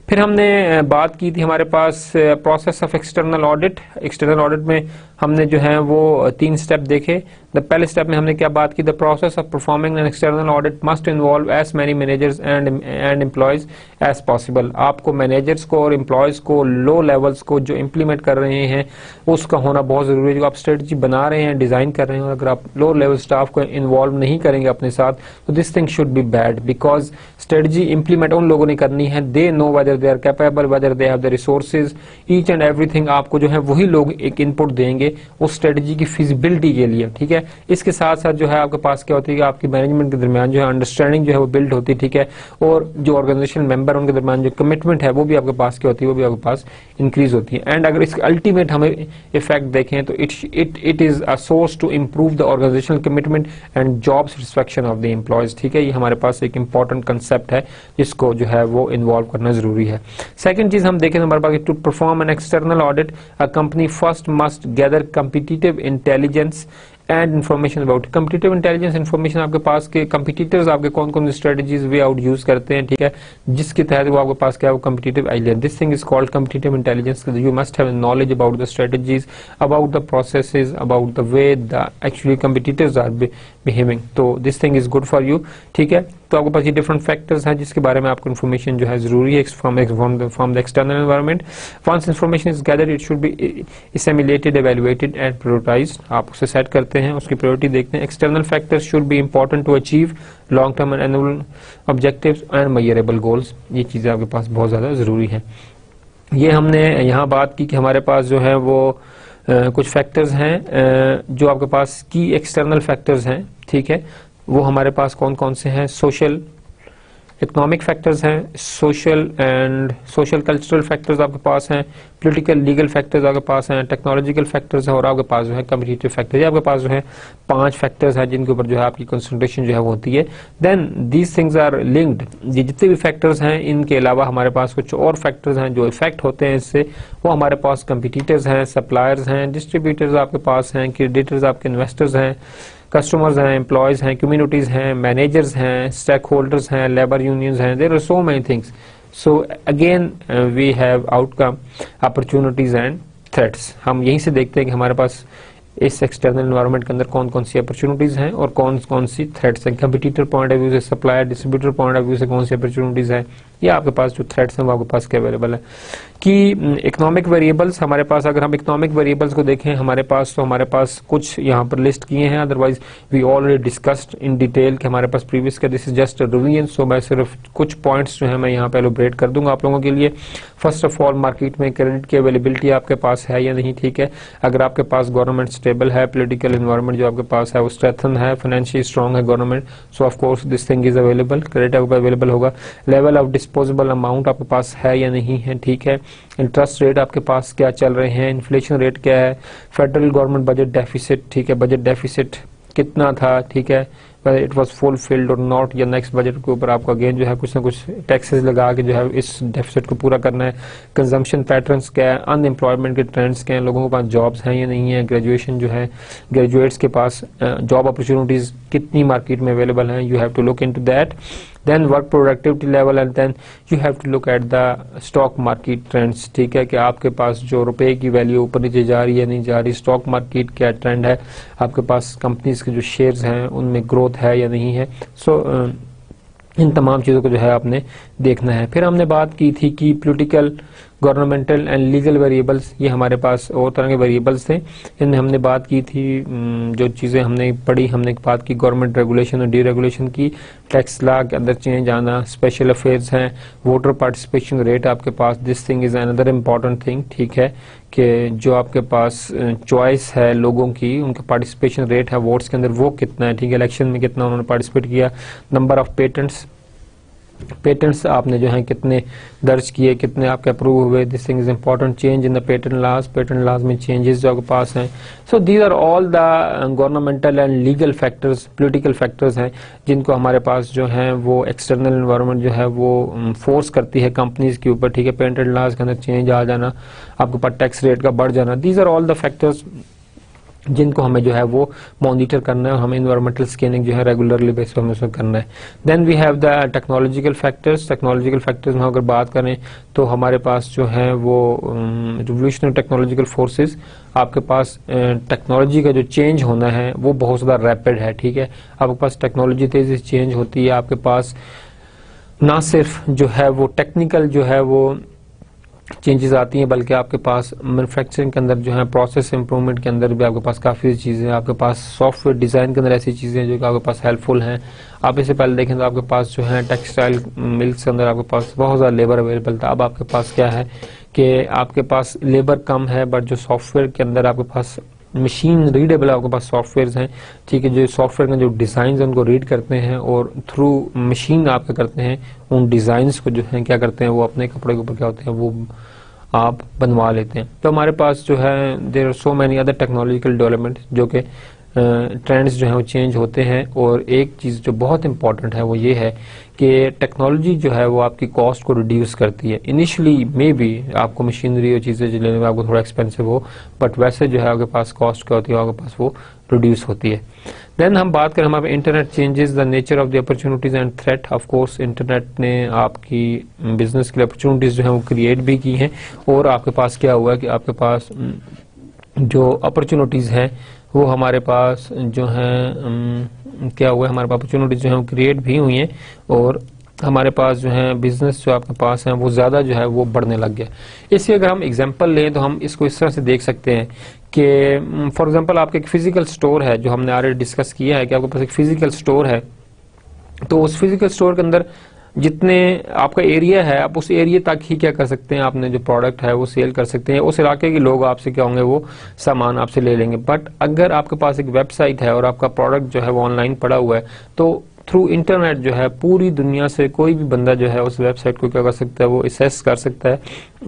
[SPEAKER 1] फिर हमने बात की थी हमारे पास process of external audit. External audit में हमने जो है वो 3 स्टेप देखे। पहले स्टेप में हमने क्या बात की, the process of performing an external audit must involve as many managers and employees as possible. आपको मैनेजर्स को और एम्प्लॉयज को, लो लेवल्स को जो इम्प्लीमेंट कर रहे हैं उसका होना बहुत जरूरी है। जो आप स्ट्रेटजी बना रहे हैं, डिजाइन कर रहे हैं, और अगर आप लो लेवल स्टाफ को इन्वॉल्व नहीं करेंगे अपने साथ, तो this thing should be bad, because strategy implement उन लोगों ने करनी है, they know whether they are capable, whether they have the resources, each and everything आपको जो है वही लोग एक इनपुट देंगे उस स्ट्रेटजी की फिजिबिलिटी के लिए, ठीक है। इसके साथ साथ जो है आपके पास क्या होती है कि आपकी मैनेजमेंट के दरमियान जो है अंडरस्टैंडिंग जो है वो बिल्ड होती है, ठीक है, और जो ऑर्गेनाइजेशन मेंबर उनके दरमियान जो कमिटमेंट है वो भी आपके पास क्या होती है, वो भी आपके पास इंक्रीज होती है। एंड अगर इसके अल्टीमेट हमें इफेक्ट देखें तो it is a source to improve the organizational commitment and job satisfaction of the employees, ठीक है। ये हमारे पास एक इंपॉर्टेंट कंसेप्ट है जिसको जो है वो इन्वॉल्व करना जरूरी है। सेकंड चीज हम देखें तो हमारे पास, to perform an external audit a company first must gather competitive intelligence and information about competitive intelligence, information आपके पास के कॉम्पिटिटर्स आपके कौन कौन सी स्ट्रेटजीज वे आउट यूज करते हैं, ठीक है, जिसके तहत वो आपके पास क्या है वो competitive idea, this thing is called competitive intelligence. You must have knowledge about the strategies, about the processes, about the way the actually competitors are behaving, तो this thing is good for you, ठीक है। तो आपके पास ये different factors हैं जिसके बारे में आपको इन्फॉर्मेशन जो है जरूरी है from the external environment. Once information is gathered it should be assimilated, evaluated and prioritized. आप उसे सेट करते हैं, उसकी प्रायोरिटी देखते हैं। External factors should be important to achieve long term and annual objectives and measurable goals. ये चीजें आपके पास बहुत ज्यादा जरूरी है। ये हमने यहाँ बात की कि हमारे पास जो है वो कुछ फैक्टर्स हैं जो आपके पास की एक्सटर्नल फैक्टर्स हैं, ठीक है। वो हमारे पास कौन कौन से हैं, सोशल इकोनॉमिक फैक्टर्स हैं, सोशल कल्चरल फैक्टर्स आपके पास हैं, पॉलिटिकल लीगल फैक्टर्स आपके पास हैं, टेक्नोलॉजिकल फैक्टर्स हैं, और आपके पास जो है कम्पिटिटिव फैक्टर्स। आपके पास जो है 5 फैक्टर्स हैं जिनके ऊपर जो है आपकी कंसंट्रेशन जो है वो होती है। Then these things are linked, ये जितने भी फैक्टर्स हैं इनके अलावा हमारे पास कुछ और फैक्टर्स हैं जो इफेक्ट होते हैं इससे, वो हमारे पास कंपिटिटर्स हैं, सप्लायर्स हैं, डिस्ट्रीब्यूटर्स आपके पास हैं, क्रेडिटर्स आपके इन्वेस्टर्स हैं, कस्टमर्स हैं, एम्प्लॉयज हैं, कम्युनिटीज हैं, मैनेजर्स हैं, स्टेक होल्डर्स हैं, लेबर यूनियंस हैं, there are so many things. So again we have outcome, opportunities and threats. हम यहीं से देखते हैं कि हमारे पास इस एक्सटर्नल एनवायरनमेंट के अंदर कौन कौन सी अपॉर्चुनिटीज हैं और कौन कौन सी थ्रेट्स हैं। कंपटीटर पॉइंट ऑफ व्यू से, supplier distributor point of view से कौन सी अपॉर्चुनिटीज है, या आपके पास जो थ्रेट्स हैं वो आपके पास क्या अवेलेबल है। कि इकोनॉमिक वेरिएबल्स हमारे पास, अगर हम इकोनॉमिक वेरिएबल्स को देखें हमारे पास, तो हमारे पास कुछ यहाँ पर लिस्ट किए हैं, otherwise we already discussed in detail कि हमारे पास प्रीवियस का, दिस इज जस्ट रिवीजन। सो मैं सिर्फ कुछ पॉइंट्स जो है मैं यहाँ पे एलोबरेट कर दूंगा आप लोगों के लिए। फर्स्ट ऑफ ऑल, मार्केट में क्रेडिट की अवेलेबिलिटी आपके पास है या नहीं, ठीक है। अगर आपके पास गवर्नमेंट स्टेबल है, पॉलिटिकल एनवायरनमेंट जो आपके पास है वो स्ट्रेंथन है, फाइनेंशियली स्ट्रॉन्ग है government, so of course this thing is available, credit आपको अवेलेबल होगा। लेवल ऑफ डिस्पोजेबल अमाउंट आपके पास है या नहीं है, ठीक है। इंटरेस्ट रेट आपके पास क्या चल रहे हैं, इन्फ्लेशन रेट क्या है, फेडरल गवर्नमेंट बजट डेफिसिट, ठीक है, बजट डेफिसिट कितना था, ठीक है, whether it was fulfilled or not, या नेक्स्ट बजट के ऊपर आपको अगेन जो है कुछ ना कुछ टैक्सेस लगा के जो है इस डेफिसिट को पूरा करना है। कंजम्पशन पैटर्न्स क्या है, अनएम्प्लॉयमेंट के ट्रेंड्स क्या हैं, लोगों के पास जॉब्स हैं या नहीं है, ग्रेजुएशन जो है, ग्रेजुएट्स के पास जॉब अपॉर्चुनिटीज कितनी मार्केट में अवेलेबल हैं, you have to look into that. Then work productivity level, and then you have to look at the stock market trends, ठीक है, कि आपके पास जो रुपए की वैल्यू ऊपर नीचे जा रही है नहीं जा रही, स्टॉक मार्केट क्या ट्रेंड है, आपके पास कंपनीज के जो शेयर्स हैं उनमें ग्रोथ है या नहीं है। सो इन तमाम चीज़ों को जो है आपने देखना है। फिर हमने बात की थी कि political, governmental and legal variables, ये हमारे पास और तरह के वेरिएबल्स थे, इनमें हमने बात की थी जो चीज़ें हमने पढ़ी, हमने बात की गवर्नमेंट रेगुलेशन और डीरेगुलेशन की, टैक्स लॉ के अंदर चेंज आना, स्पेशल अफेयर्स हैं, वोटर पार्टिसिपेशन रेट आपके पास, this thing is another important thing, ठीक है, कि जो आपके पास चॉइस है लोगों की, उनका पार्टिसिपेशन रेट है वोट्स के अंदर वो कितना है, ठीक है, इलेक्शन में कितना उन्होंने पार्टिसिपेट किया, नंबर ऑफ पेटेंट्स आपने जो है कितने दर्ज किए, कितने आपके अप्रूव हुए, this thing is important. Change in the patent laws में चेंजेस जो आपके पास हैं। So these are all the governmental and legal factors, political factors हैं जिनको हमारे पास जो है वो एक्सटर्नल एनवायरनमेंट जो है वो फोर्स करती है कंपनीज के ऊपर, ठीक है, पेटेंट लॉज के अंदर चेंज आ जाना, आपके पास टैक्स रेट का बढ़ जाना, these are all the factors जिनको हमें जो है वो मॉनिटर करना है और हमें इन्वायरमेंटल स्कैनिंग जो है रेगुलरली बेसिस पे हमें उसमें करना है। Then we have the technological factors. Technological factors में अगर बात करें तो हमारे पास जो है वो रिवोल्यूशनरी टेक्नोलॉजिकल फोर्सेस, आपके पास टेक्नोलॉजी का जो चेंज होना है वो बहुत ज़्यादा रैपिड है, ठीक है। आपके पास टेक्नोलॉजी तेजी से चेंज होती है, आपके पास ना सिर्फ जो है वो टेक्निकल जो है वो चेंजेस आती हैं, बल्कि आपके पास मैन्युफैक्चरिंग के अंदर जो है प्रोसेस इंप्रूवमेंट के अंदर भी आपके पास काफ़ी चीज़ें हैं। आपके पास सॉफ्टवेयर डिज़ाइन के अंदर ऐसी चीज़ें हैं जो कि आपके पास हेल्पफुल हैं। आप इससे पहले देखें तो आपके पास जो है टेक्सटाइल मिल्स के अंदर आपके पास बहुत ज़्यादा लेबर अवेलेबल था। अब आपके पास क्या है कि आपके पास लेबर कम है, बट जो सॉफ्टवेयर के अंदर आपके पास मशीन रीडेबल आपके पास सॉफ्टवेयर हैं, ठीक है, जो सॉफ्टवेयर के जो डिज़ाइन उनको रीड करते हैं और थ्रू मशीन आपके करते हैं उन डिज़ाइंस को जो है क्या करते हैं वो अपने कपड़े के ऊपर क्या होते हैं वो आप बनवा लेते हैं। तो हमारे पास जो है there are so many other technological development जो कि ट्रेंड्स जो है वो चेंज होते हैं। और एक चीज़ जो बहुत इंपॉर्टेंट है वो ये है कि टेक्नोलॉजी जो है वो आपकी कॉस्ट को रिड्यूस करती है। इनिशियली मे बी आपको मशीनरी और चीज़ें लेने में आपको थोड़ा एक्सपेंसिव हो, बट वैसे जो है आपके पास कॉस्ट क्या होती है, आपके पास वो रिड्यूस होती है। देन हम बात करें हमारे internet changes the nature of the opportunities and threat. Of course internet ने आपकी बिजनेस के लिए अपॉर्चुनिटीज जो है वो क्रिएट भी की हैं, और आपके पास क्या हुआ कि आपके पास जो अपॉर्चुनिटीज हैं वो हमारे पास जो है क्या हुआ, हमारे पास अपॉर्चुनिटीज जो है वो क्रिएट भी हुई हैं, और हमारे पास जो है बिजनेस जो आपके पास है वो ज़्यादा जो है वो बढ़ने लग गया। इसलिए अगर हम एग्जांपल लें तो हम इसको इस तरह से देख सकते हैं कि फॉर एग्जांपल आपके एक फिजिकल स्टोर है, जो हमने ऑलरेडी डिस्कस किया है कि आपके पास एक फिजिकल स्टोर है, तो उस फिजिकल स्टोर के अंदर जितने आपका एरिया है आप उस एरिया तक ही क्या कर सकते हैं, आपने जो प्रोडक्ट है वो सेल कर सकते हैं। उस इलाके के लोग आपसे क्या होंगे, वो सामान आपसे ले लेंगे। बट अगर आपके पास एक वेबसाइट है और आपका प्रोडक्ट जो है वो ऑनलाइन पड़ा हुआ है, तो थ्रू इंटरनेट जो है पूरी दुनिया से कोई भी बंदा जो है उस वेबसाइट को क्या कर सकता है, वो एसेस कर सकता है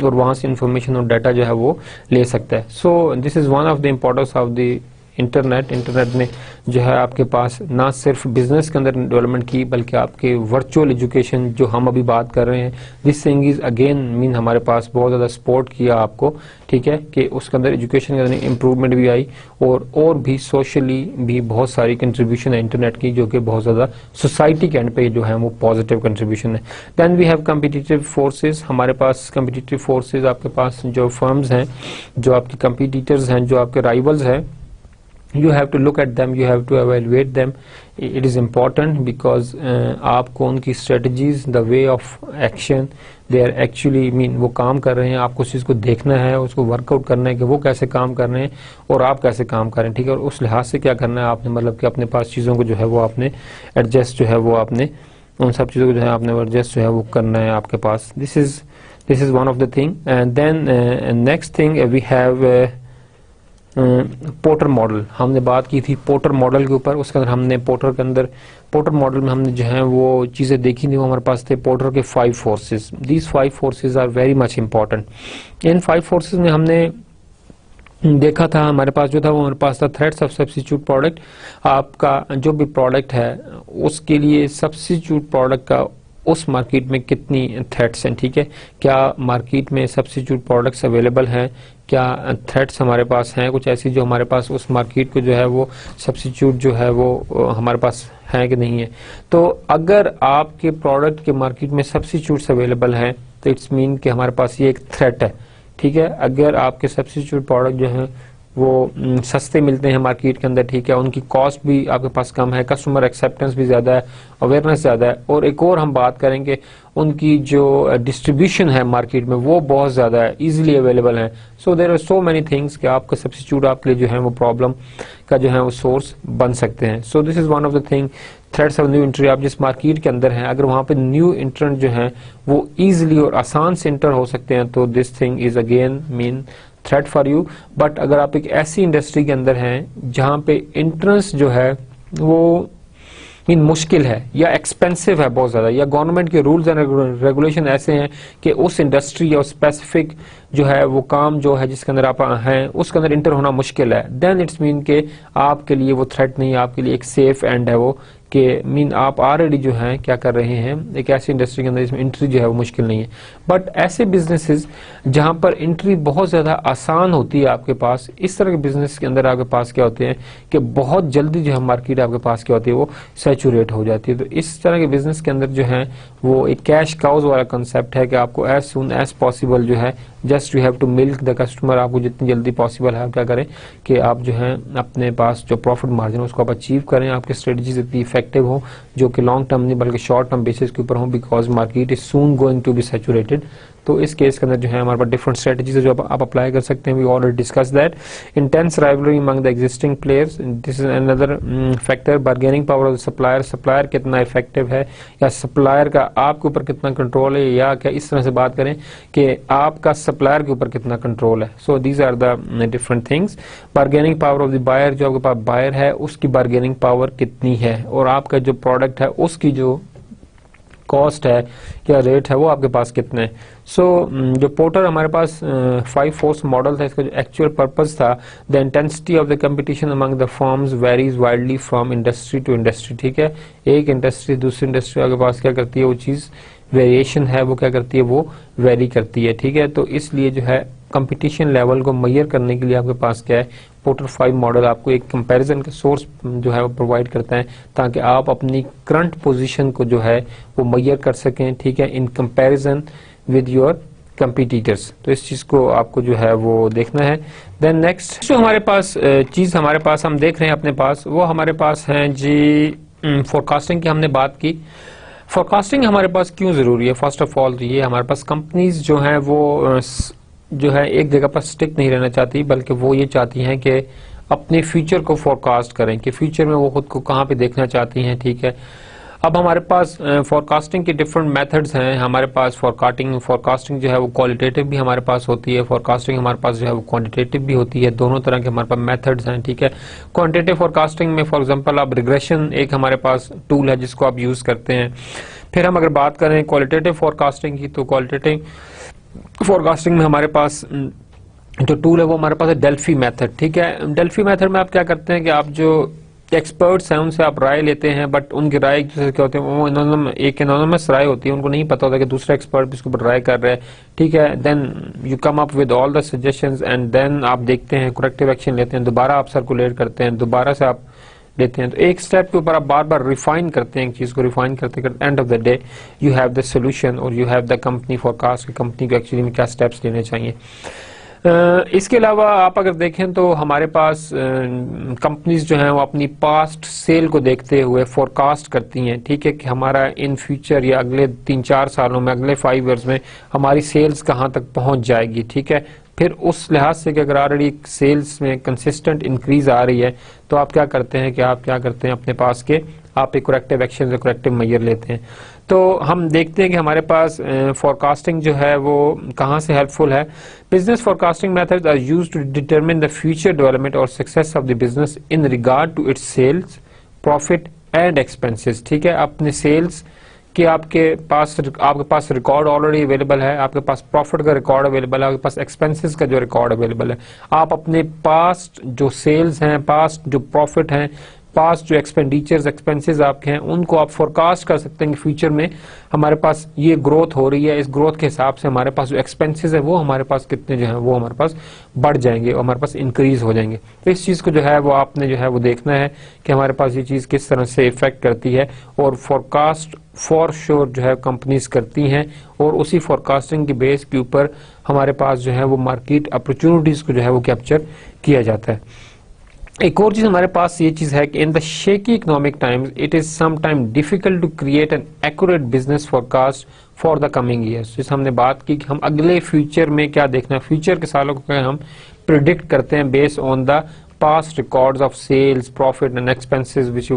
[SPEAKER 1] और वहां से इंफॉर्मेशन और डाटा जो है वो ले सकता है। सो this is one of the importance of the internet ने जो है आपके पास ना सिर्फ बिजनेस के अंदर डेवलपमेंट की, बल्कि आपके वर्चुअल एजुकेशन जो हम अभी बात कर रहे हैं, this thing is again mean हमारे पास बहुत ज़्यादा सपोर्ट किया आपको, ठीक है, कि उसके अंदर एजुकेशन के अंदर इम्प्रूवमेंट भी आई, और भी सोशली भी बहुत सारी कंट्रीब्यूशन है इंटरनेट की, जो कि बहुत ज़्यादा सोसाइटी के एंड पे जो है वो पॉजिटिव कंट्रीब्यूशन है। Then we have competitive forces. हमारे पास कम्पिटिटिव फोर्सेज आपके पास जो फर्म्स हैं, जो आपके कंपिटिटर्स हैं, जो आपके राइवल्स हैं, you have to look at them, you have to evaluate them. It is important because आपको उनकी strategies, the way of action, they are actually mean वो काम कर रहे हैं, आपको उस चीज़ को देखना है, उसको वर्कआउट करना है कि वो कैसे काम कर रहे हैं और आप कैसे काम कर रहे हैं, ठीक है। और उस लिहाज से क्या करना है आपने, मतलब कि अपने पास चीज़ों को जो है वो आपने एडजस्ट जो है वो आपने उन सब चीज़ों को जो है आपने एडजस्ट जो है वो करना है आपके पास। This is one of the thing. And then next thing we have Porter model. हमने बात की थी पोर्टर मॉडल के ऊपर, उसके अंदर हमने पोर्टर मॉडल में हमने जो है वो चीज़ें देखी थी, वो हमारे पास थे पोर्टर के 5 forces. These 5 forces are very much important. इन 5 फोर्सेस में हमने देखा था, हमारे पास जो था वो हमारे पास था थ्रेट्स ऑफ सब्स्टिट्यूट प्रोडक्ट। आपका जो भी प्रोडक्ट है उसके लिए सब्स्टिट्यूट प्रोडक्ट का उस मार्केट में कितनी थ्रेट्स हैं, ठीक है, क्या मार्केट में सब्स्टिट्यूट प्रोडक्ट्स अवेलेबल हैं, क्या थ्रेट्स हमारे पास हैं कुछ ऐसी जो हमारे पास उस मार्केट को जो है वो सब्स्टिट्यूट जो है वो हमारे पास है कि नहीं है। तो अगर आपके प्रोडक्ट के मार्केट में सब्स्टिट्यूट्स अवेलेबल हैं तो इट्स मीन कि हमारे पास ये एक थ्रेट है, ठीक है। अगर आपके सब्स्टिट्यूट प्रोडक्ट जो है वो सस्ते मिलते हैं मार्केट के अंदर, ठीक है, उनकी कॉस्ट भी आपके पास कम है, कस्टमर एक्सेप्टेंस भी ज़्यादा है, अवेयरनेस ज़्यादा है, और एक और हम बात करेंगे उनकी जो डिस्ट्रीब्यूशन है मार्केट में वो बहुत ज़्यादा है, इजीली अवेलेबल है। So there are so many things कि आपका सब्स्टिट्यूट आपके लिए जो है वो प्रॉब्लम का जो है वो सोर्स बन सकते हैं। So this is one of the thing threats of new entry. आप जिस मार्केट के अंदर हैं अगर वहाँ पे न्यू एंट्रेंट जो है वो ईजिली और आसान से एंटर हो सकते हैं, तो this thing is again mean threat for you. But अगर आप एक ऐसी इंडस्ट्री के अंदर हैं जहां पे एंट्रेंस जो है वो मीन मुश्किल है या एक्सपेंसिव है बहुत ज्यादा, या गवर्नमेंट के रूल्स एंड रेगुलेशन ऐसे हैं कि उस इंडस्ट्री या स्पेसिफिक जो है वो काम जो है जिसके अंदर आप हैं उसके अंदर इंटर होना मुश्किल है, देन इट्स मीन के आपके लिए वो थ्रेट नहीं, आपके लिए एक सेफ एंड है वो कि मीन आप ऑलरेडी जो है क्या कर रहे हैं एक ऐसी इंडस्ट्री के अंदर इसमें एंट्री जो है वो मुश्किल नहीं है। बट ऐसे बिजनेसेस जहां पर एंट्री बहुत ज्यादा आसान होती है आपके पास, इस तरह के बिजनेस के अंदर आपके पास क्या होते हैं कि बहुत जल्दी जो है मार्केट आपके पास क्या होती है वो सैचुरेट हो जाती है। तो इस तरह के बिजनेस के अंदर जो है वो एक कैश काउज वाला कंसेप्ट है कि आपको एज सुन एज पॉसिबल जो है just you have to milk the customer. आपको जितनी जल्दी पॉसिबल है आप क्या करें कि आप जो है अपने पास जो प्रॉफिट मार्जिन उसको आप अचीव करें, आपकी स्ट्रेटजीज इतनी इफेक्टिव हो जो कि लॉन्ग टर्म नहीं बल्कि शॉर्ट टर्म बेसिस के ऊपर हो, because market is soon going to be saturated. तो इस केस के अंदर जो है हमारे पास डिफरेंट स्ट्रेटजीज है जो आप अप्लाई कर सकते हैं। We already discuss that. Intense rivalry among the existing players, this is another factor. Bargaining power of supplier, supplier कितना इफेक्टिव है या सप्लायर का आपके ऊपर कितना कंट्रोल है, या क्या इस तरह से बात करें कि आपका सप्लायर के ऊपर कितना कंट्रोल है। So these are the different things. Bargaining power of the buyer, जो आपके पास बायर है उसकी बार्गेनिंग पावर कितनी है, और आपका जो प्रोडक्ट है उसकी जो कॉस्ट है या रेट है वो आपके पास कितने है। सो जो पोर्टर हमारे पास 5 फोर्स मॉडल था, इसका जो एक्चुअल पर्पस था, the intensity of the competition among the firms varies widely from industry to industry. ठीक है, एक इंडस्ट्री दूसरी इंडस्ट्री आपके पास क्या करती है, वो चीज वेरिएशन है वो क्या करती है, वो वेरी करती है। ठीक है, तो इसलिए जो है कंपटीशन लेवल को मेजर करने के लिए आपके पास क्या है, पोर्टर 5 मॉडल आपको एक कंपैरिजन का सोर्स जो है वो प्रोवाइड करता है ताकि आप अपनी करंट पोजीशन को जो है वो मेजर कर सकें। ठीक है, in comparison with your competitors. तो इस चीज को आपको जो है वो देखना है। देन नेक्स्ट जो हमारे पास चीज हमारे पास हम देख रहे हैं अपने पास, वो हमारे पास है जी फोरकास्टिंग की हमने बात की। फोरकास्टिंग हमारे पास क्यों जरूरी है? फर्स्ट ऑफ ऑल ये हमारे पास कंपनीज जो है वो जो है एक जगह पर स्टिक नहीं रहना चाहती, बल्कि वो ये चाहती हैं कि अपने फ्यूचर को फोरकास्ट करें कि फ्यूचर में वो खुद को कहाँ पे देखना चाहती हैं। ठीक है, अब हमारे पास फोरकास्टिंग के डिफरेंट मेथड्स हैं। हमारे पास फोरकास्टिंग जो है वो क्वालिटेटिव भी हमारे पास होती है, फोरकास्टिंग हमारे पास जो है वो क्वांटिटेटिव भी होती है। दोनों तरह के हमारे पास मेथड्स हैं। ठीक है, क्वांटिटेटिव फोरकास्टिंग में फॉर एग्जांपल आप रिग्रेशन एक हमारे पास टूल है जिसको आप यूज करते हैं। फिर हम अगर बात करें क्वालिटेटिव फोरकास्टिंग की, तो क्वालिटेटिव फोरकास्टिंग में हमारे पास जो टूल है वो हमारे पास है डेल्फी मेथड। ठीक है, डेल्फी मेथड में आप क्या करते हैं कि आप जो एक्सपर्ट्स हैं उनसे आप राय लेते हैं, बट उनकी राय एक दूसरे क्या होते हैं, वो एक एनोनिमस राय होती है, उनको नहीं पता होता कि दूसरा एक्सपर्ट भी इसके ऊपर राय कर रहा है। ठीक है, then you come up with all the suggestions and then आप देखते हैं, करेक्टिव एक्शन लेते हैं, दोबारा आप सर्कुलेट करते हैं, दोबारा से आप लेते हैं। तो एक स्टेप के ऊपर आप बार बार रिफाइन करते हैं, एक चीज को रिफाइन करते करते end of the day you have the solution और you have the company forecast, company को एक्चुअली में क्या स्टेप्स लेने चाहिए। इसके अलावा आप अगर देखें तो हमारे पास कंपनीज जो हैं वो अपनी पास्ट सेल को देखते हुए फोरकास्ट करती हैं। ठीक है, कि हमारा इन फ्यूचर या अगले 3-4 सालों में, अगले 5 इयर्स में हमारी सेल्स कहाँ तक पहुंच जाएगी। ठीक है, फिर उस लिहाज से कि अगर ऑलरेडी सेल्स में कंसिस्टेंट इंक्रीज आ रही है तो आप क्या करते हैं कि आप क्या करते हैं अपने पास के आप एक करेक्टिव एक्शन या करेक्टिव मेजर लेते हैं। तो हम देखते हैं कि हमारे पास फोरकास्टिंग जो है वो कहाँ से हेल्पफुल है। Business forecasting methods are used to determine the future development और success of the business in regard to its sales, profit and expenses. ठीक है, अपने सेल्स कि आपके पास रिकॉर्ड ऑलरेडी अवेलेबल है, आपके पास प्रॉफिट का रिकॉर्ड अवेलेबल है, आपके पास एक्सपेंसेस का जो रिकॉर्ड अवेलेबल है। आप अपने पास्ट जो सेल्स हैं, पास्ट जो प्रॉफिट हैं, पास्ट जो एक्सपेंसेस आपके हैं, उनको आप फोरकास्ट कर सकते हैं कि फ्यूचर में हमारे पास ये ग्रोथ हो रही है, इस ग्रोथ के हिसाब से हमारे पास जो एक्सपेंसेस है वो हमारे पास कितने जो है वो हमारे पास बढ़ जाएंगे और हमारे पास इंक्रीज हो जाएंगे। तो इस चीज को जो है वो आपने जो है वो देखना है कि हमारे पास ये चीज किस तरह से इफेक्ट करती है, और फोरकास्ट फॉर श्योर जो है कंपनीज करती हैं, और उसी फोरकास्टिंग की बेस के ऊपर हमारे पास जो है वो मार्केट अपॉर्चुनिटीज को जो है वो कैप्चर किया जाता है। एक और चीज हमारे पास ये चीज है कि in the shaky economic times it is some time difficult to create an accurate business forecast for the coming years. जिस हमने बात की कि हम अगले फ्यूचर में क्या देखना है, फ्यूचर के सालों को हम प्रिडिक्ट करते हैं based on the past records of sales, profit and expenses which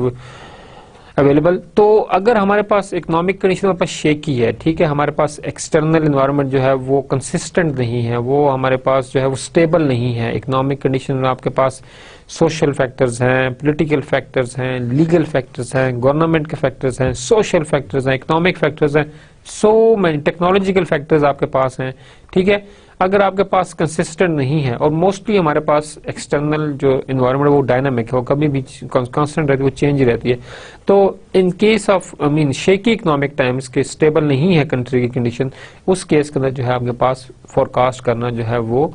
[SPEAKER 1] available. तो अगर हमारे पास इकोनॉमिक कंडीशन हमारे पास शेकी है, ठीक है, हमारे पास एक्सटर्नल एनवायरनमेंट जो है वो कंसिस्टेंट नहीं है, वो हमारे पास जो है वो स्टेबल नहीं है, इकोनॉमिक कंडीशन में आपके पास सोशल फैक्टर्स हैं, पॉलिटिकल फैक्टर्स हैं, लीगल फैक्टर्स हैं, गवर्नमेंट के फैक्टर्स हैं, सोशल फैक्टर्स हैं, इकोनॉमिक फैक्टर्स हैं, सो मैनी टेक्नोलॉजिकल फैक्टर्स आपके पास हैं, ठीक है। अगर आपके पास कंसिस्टेंट नहीं है, और मोस्टली हमारे पास एक्सटर्नल जो इन्वायरमेंट वो डायनामिक है, वो कभी भी कांस्टेंट रहती है, वो चेंज रहती है। तो in case of shaky economic times के स्टेबल नहीं है कंट्री की कंडीशन, उस केस के अंदर जो है आपके पास फोरकास्ट करना जो है वो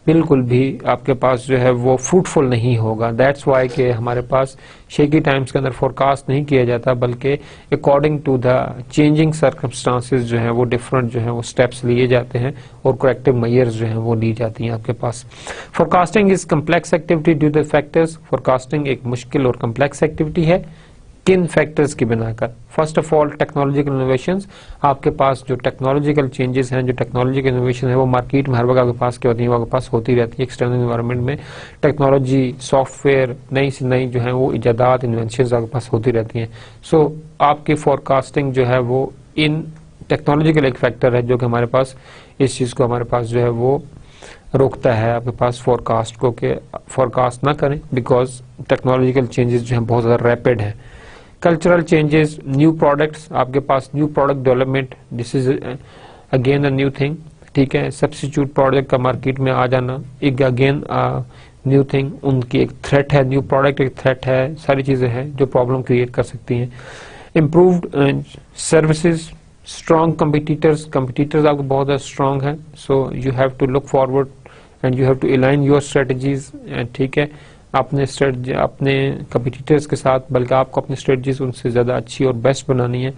[SPEAKER 1] बिल्कुल भी आपके पास जो है वो फ्रूटफुल नहीं होगा। दैट्स वाई के हमारे पास शेकी टाइम्स के अंदर फोरकास्ट नहीं किया जाता, बल्कि according to the changing circumstances जो है वो डिफरेंट जो है वो स्टेप्स लिए जाते हैं और करेक्टिव मेजर्स जो है वो ली जाती हैं आपके पास। Forecasting is complex activity due to factors. Forecasting एक मुश्किल और कम्प्लेक्स एक्टिविटी है किन फैक्टर्स की बिना कर। First of all technological innovations, आपके पास जो टेक्नोलॉजिकल चेंजेस हैं, जो टेक्नोलॉजिकल इनोवेशन है वो मार्केट में हर वक्त आपके पास क्या होती है, वो आपके पास होती रहती है। एक्सटर्नल एनवायरनमेंट में टेक्नोलॉजी, सॉफ्टवेयर, नई से नई जो है वो इजादात, इन्वेंशन आपके पास होती रहती हैं। सो आपकी फोरकास्टिंग जो है वो इन टेक्नोलॉजिकल एक फैक्टर है जो कि हमारे पास इस चीज़ को हमारे पास जो है वो रोकता है आपके पास फोरकास्ट को, कि फोरकास्ट ना करें, बिकॉज टेक्नोलॉजिकल चेंजेस जो है बहुत ज़्यादा रैपिड है। कल्चरल चेंजेस, न्यू प्रोडक्ट्स, आपके पास new product development, this is again a new thing, ठीक है। सब्स्टिट्यूट प्रोडक्ट का मार्केट में आ जाना एक अगेन न्यू थिंग, उनकी एक थ्रेट है, न्यू प्रोडक्ट एक थ्रेट है, सारी चीजें हैं जो प्रॉब्लम क्रिएट कर सकती हैं। Improved services, strong competitors, competitors आपको बहुत ज़्यादा स्ट्रॉन्ग है, so you have to look forward and you have to align your strategies, ठीक है, अपने स्ट्रेटजी अपने कंपिटिटर्स के साथ, बल्कि आपको अपनी स्ट्रेटजीज उनसे ज़्यादा अच्छी और बेस्ट बनानी है।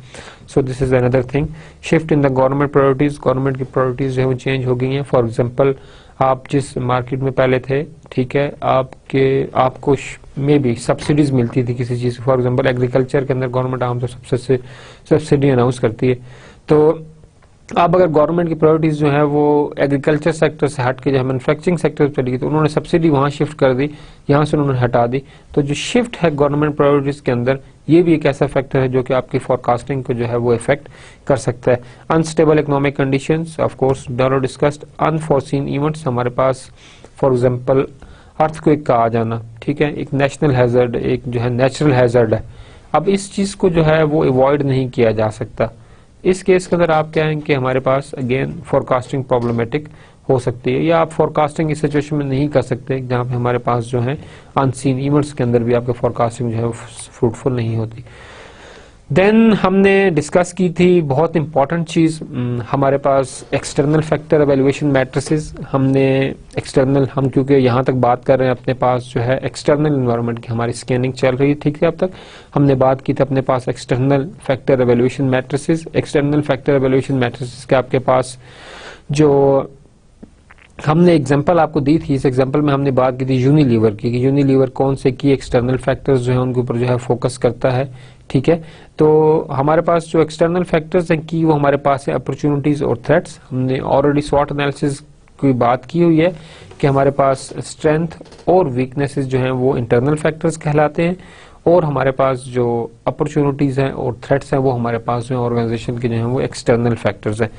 [SPEAKER 1] सो this is another thing. Shift in the government priorities, government की प्रायोरिटीज जो है वो चेंज हो गई हैं। फॉर एग्जांपल, आप जिस मार्केट में पहले थे, ठीक है, आपको में भी सब्सिडीज मिलती थी किसी चीज़, फॉर एग्जांपल एग्रीकल्चर के अंदर गवर्नमेंट आमतौर से सब्सिडी अनाउंस करती है। तो अब अगर गवर्नमेंट की प्रायोरिटीज जो है वो एग्रीकल्चर सेक्टर से हट के जो है मैन्युफैक्चरिंग सेक्टर पर चली गई, तो उन्होंने सब्सिडी वहां शिफ्ट कर दी, यहाँ से उन्होंने हटा दी। तो जो शिफ्ट है गवर्नमेंट प्रायोरिटीज के अंदर, ये भी एक ऐसा फैक्टर है जो कि आपकी फोरकास्टिंग को जो है वो इफेक्ट कर सकता है। Unstable economic conditions, of course dollar discussed. Unforeseen events, हमारे पास फॉर एग्जांपल अर्थक्वेक का आ जाना, ठीक है, एक नेशनल हैजर्ड, एक जो है नेचुरल हैजर्ड है। अब इस चीज को जो है वो अवॉइड नहीं किया जा सकता। इस केस के अंदर आप क्या है कि हमारे पास अगेन फोरकास्टिंग प्रॉब्लमेटिक हो सकती है, या आप फोरकास्टिंग इस सिचुएशन में नहीं कर सकते जहां पे हमारे पास जो है अनसीन इवेंट्स के अंदर भी आपके फोरकास्टिंग जो है फ्रूटफुल नहीं होती। देन हमने डिस्कस की थी बहुत इंपॉर्टेंट चीज, हमारे पास एक्सटर्नल फैक्टर एवेल्युएशन मैट्रिसेस। हमने एक्सटर्नल, हम क्योंकि यहाँ तक बात कर रहे हैं, अपने पास जो है एक्सटर्नल एनवायरनमेंट की हमारी स्कैनिंग चल रही है, ठीक है। अब तक हमने बात की थी अपने पास external factor evaluation matrices. External factor evaluation matrices के आपके पास जो हमने एग्जांपल आपको दी थी, इस एग्जांपल में हमने बात की थी यूनिलीवर की, कि यूनिलीवर कौन से की एक्सटर्नल फैक्टर्स जो है उनके ऊपर जो है फोकस करता है, ठीक है। तो हमारे पास जो एक्सटर्नल फैक्टर्स हैं की, वो हमारे पास है अपॉर्चुनिटीज और थ्रेट्स। हमने ऑलरेडी स्वॉट एनालिसिस की बात की हुई है कि हमारे पास स्ट्रेंथ और वीकनेसेस जो हैं वो इंटरनल फैक्टर्स कहलाते हैं, और हमारे पास जो अपॉर्चुनिटीज हैं और थ्रेट्स हैं वो हमारे पास जो है ऑर्गेनाइजेशन के जो है वो एक्सटर्नल फैक्टर्स हैं।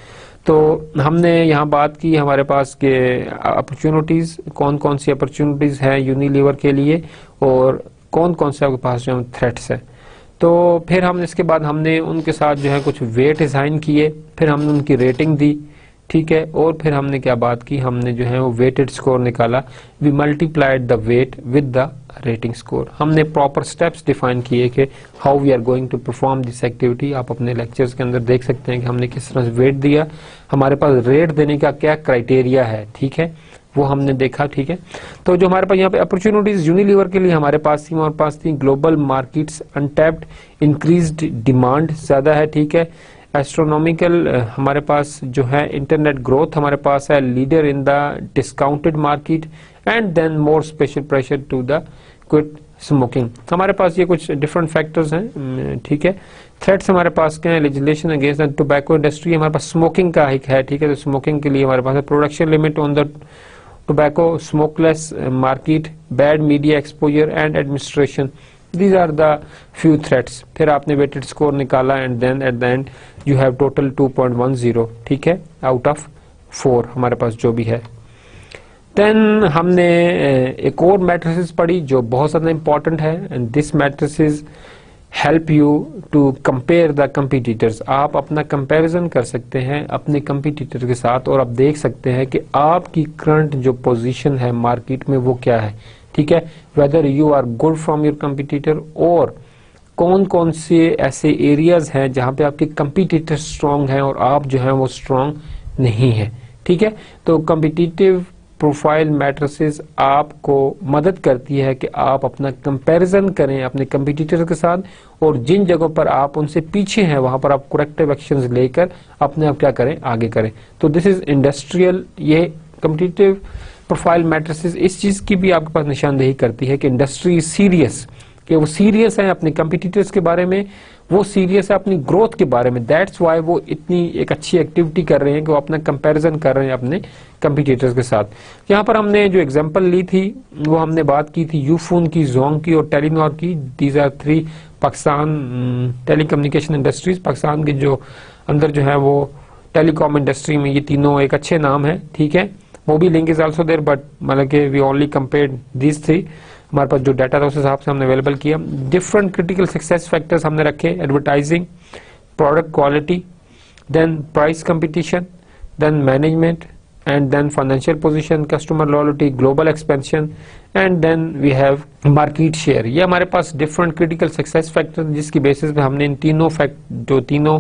[SPEAKER 1] तो हमने यहाँ बात की हमारे पास के अपॉर्चुनिटीज, कौन कौन सी अपॉर्चुनिटीज है यूनिलीवर के लिए, और कौन कौन से आपके पास जो है थ्रेट्स है। तो फिर हमने इसके बाद हमने उनके साथ जो है कुछ वेट असाइन किए, फिर हमने उनकी रेटिंग दी, ठीक है, और फिर हमने क्या बात की, हमने जो है वो वेटेड स्कोर निकाला। We multiplied the weight with the rating score. हमने प्रॉपर स्टेप्स डिफाइन किए कि how we are going to perform this activity. आप अपने लेक्चर्स के अंदर देख सकते हैं कि हमने किस तरह से वेट दिया, हमारे पास रेट देने का क्या क्राइटेरिया है, ठीक है, वो हमने देखा, ठीक है। तो जो हमारे पास यहाँ पे अपॉर्चुनिटीज यूनिलीवर के लिए हमारे पास थी global markets untapped, increased demand ज्यादा है, ठीक है। एस्ट्रोनॉमिकल हमारे पास जो है इंटरनेट ग्रोथ हमारे पास है, leader in the discounted market, and then more special pressure to the quit smoking. हमारे पास ये कुछ डिफरेंट फैक्टर्स हैं, ठीक है। थ्रेट्स हमारे पास क्या है, legislation against the tobacco industry, हमारे पास स्मोकिंग का एक है, ठीक है। तो स्मोकिंग के लिए हमारे पास है production limit on the tobacco, smokeless market, bad media exposure and administration. These are the few threats। फिर आपने वेटेड स्कोर निकाला and then at the end you have total 2.10, ठीक है, आउट ऑफ 4 हमारे पास जो भी है। देन हमने एक और मैट्रिसेस पढ़ी जो बहुत ज्यादा इंपॉर्टेंट है, and this matrices help you to compare the competitors. आप अपना कंपैरिजन कर सकते हैं अपने कंपटीटर के साथ और आप देख सकते हैं कि आपकी करंट जो पोजीशन है मार्केट में वो क्या है, ठीक है, whether you are good from your competitor, और कौन कौन से ऐसे एरियाज हैं जहां पे आपके कंपटीटर स्ट्रांग हैं और आप जो है वो स्ट्रांग नहीं है, ठीक है। तो कॉम्पिटिटिव प्रोफाइल मैट्रिसेस आपको मदद करती है कि आप अपना कंपैरिजन करें अपने कंपटीटर के साथ, और जिन जगहों पर आप उनसे पीछे हैं वहां पर आप करेक्टिव एक्शंस लेकर अपने आप क्या करें, आगे करें। तो दिस इज इंडस्ट्रियल, ये कॉम्पिटिटिव प्रोफाइल मैट्रिसेस इस चीज की भी आपके पास निशानदेही करती है कि इंडस्ट्री सीरियस, कि वो सीरियस है अपने कंपटीटर्स के बारे में, वो सीरियस है अपनी ग्रोथ के बारे में। दैट्स वाई वो इतनी एक अच्छी एक्टिविटी कर रहे हैं कि वो अपना कंपैरिजन कर रहे हैं अपने कंपटीटर्स के साथ। यहाँ पर हमने जो एग्जांपल ली थी वो हमने बात की थी यूफोन की, जोंग की और टेलीनॉर की। These are 3 Pakistan telecommunication industries. Pakistan के जो अंदर जो है वो टेलीकॉम इंडस्ट्री में ये तीनों एक अच्छे नाम है, ठीक है। Mobilink is also there, but मतलब कि वी ओनली कंपेयर्ड दीज 3। हमारे पास जो डाटा था उस हिसाब से हमने अवेलेबल किया। डिफरेंट क्रिटिकल सक्सेस फैक्टर्स हमने रखे, advertising, product quality, then price competition, then management, and then financial position, customer loyalty, global expansion, and then we have market share। ये हमारे पास different critical success factors जिसकी basis पे हमने इन तीनों जो तीनों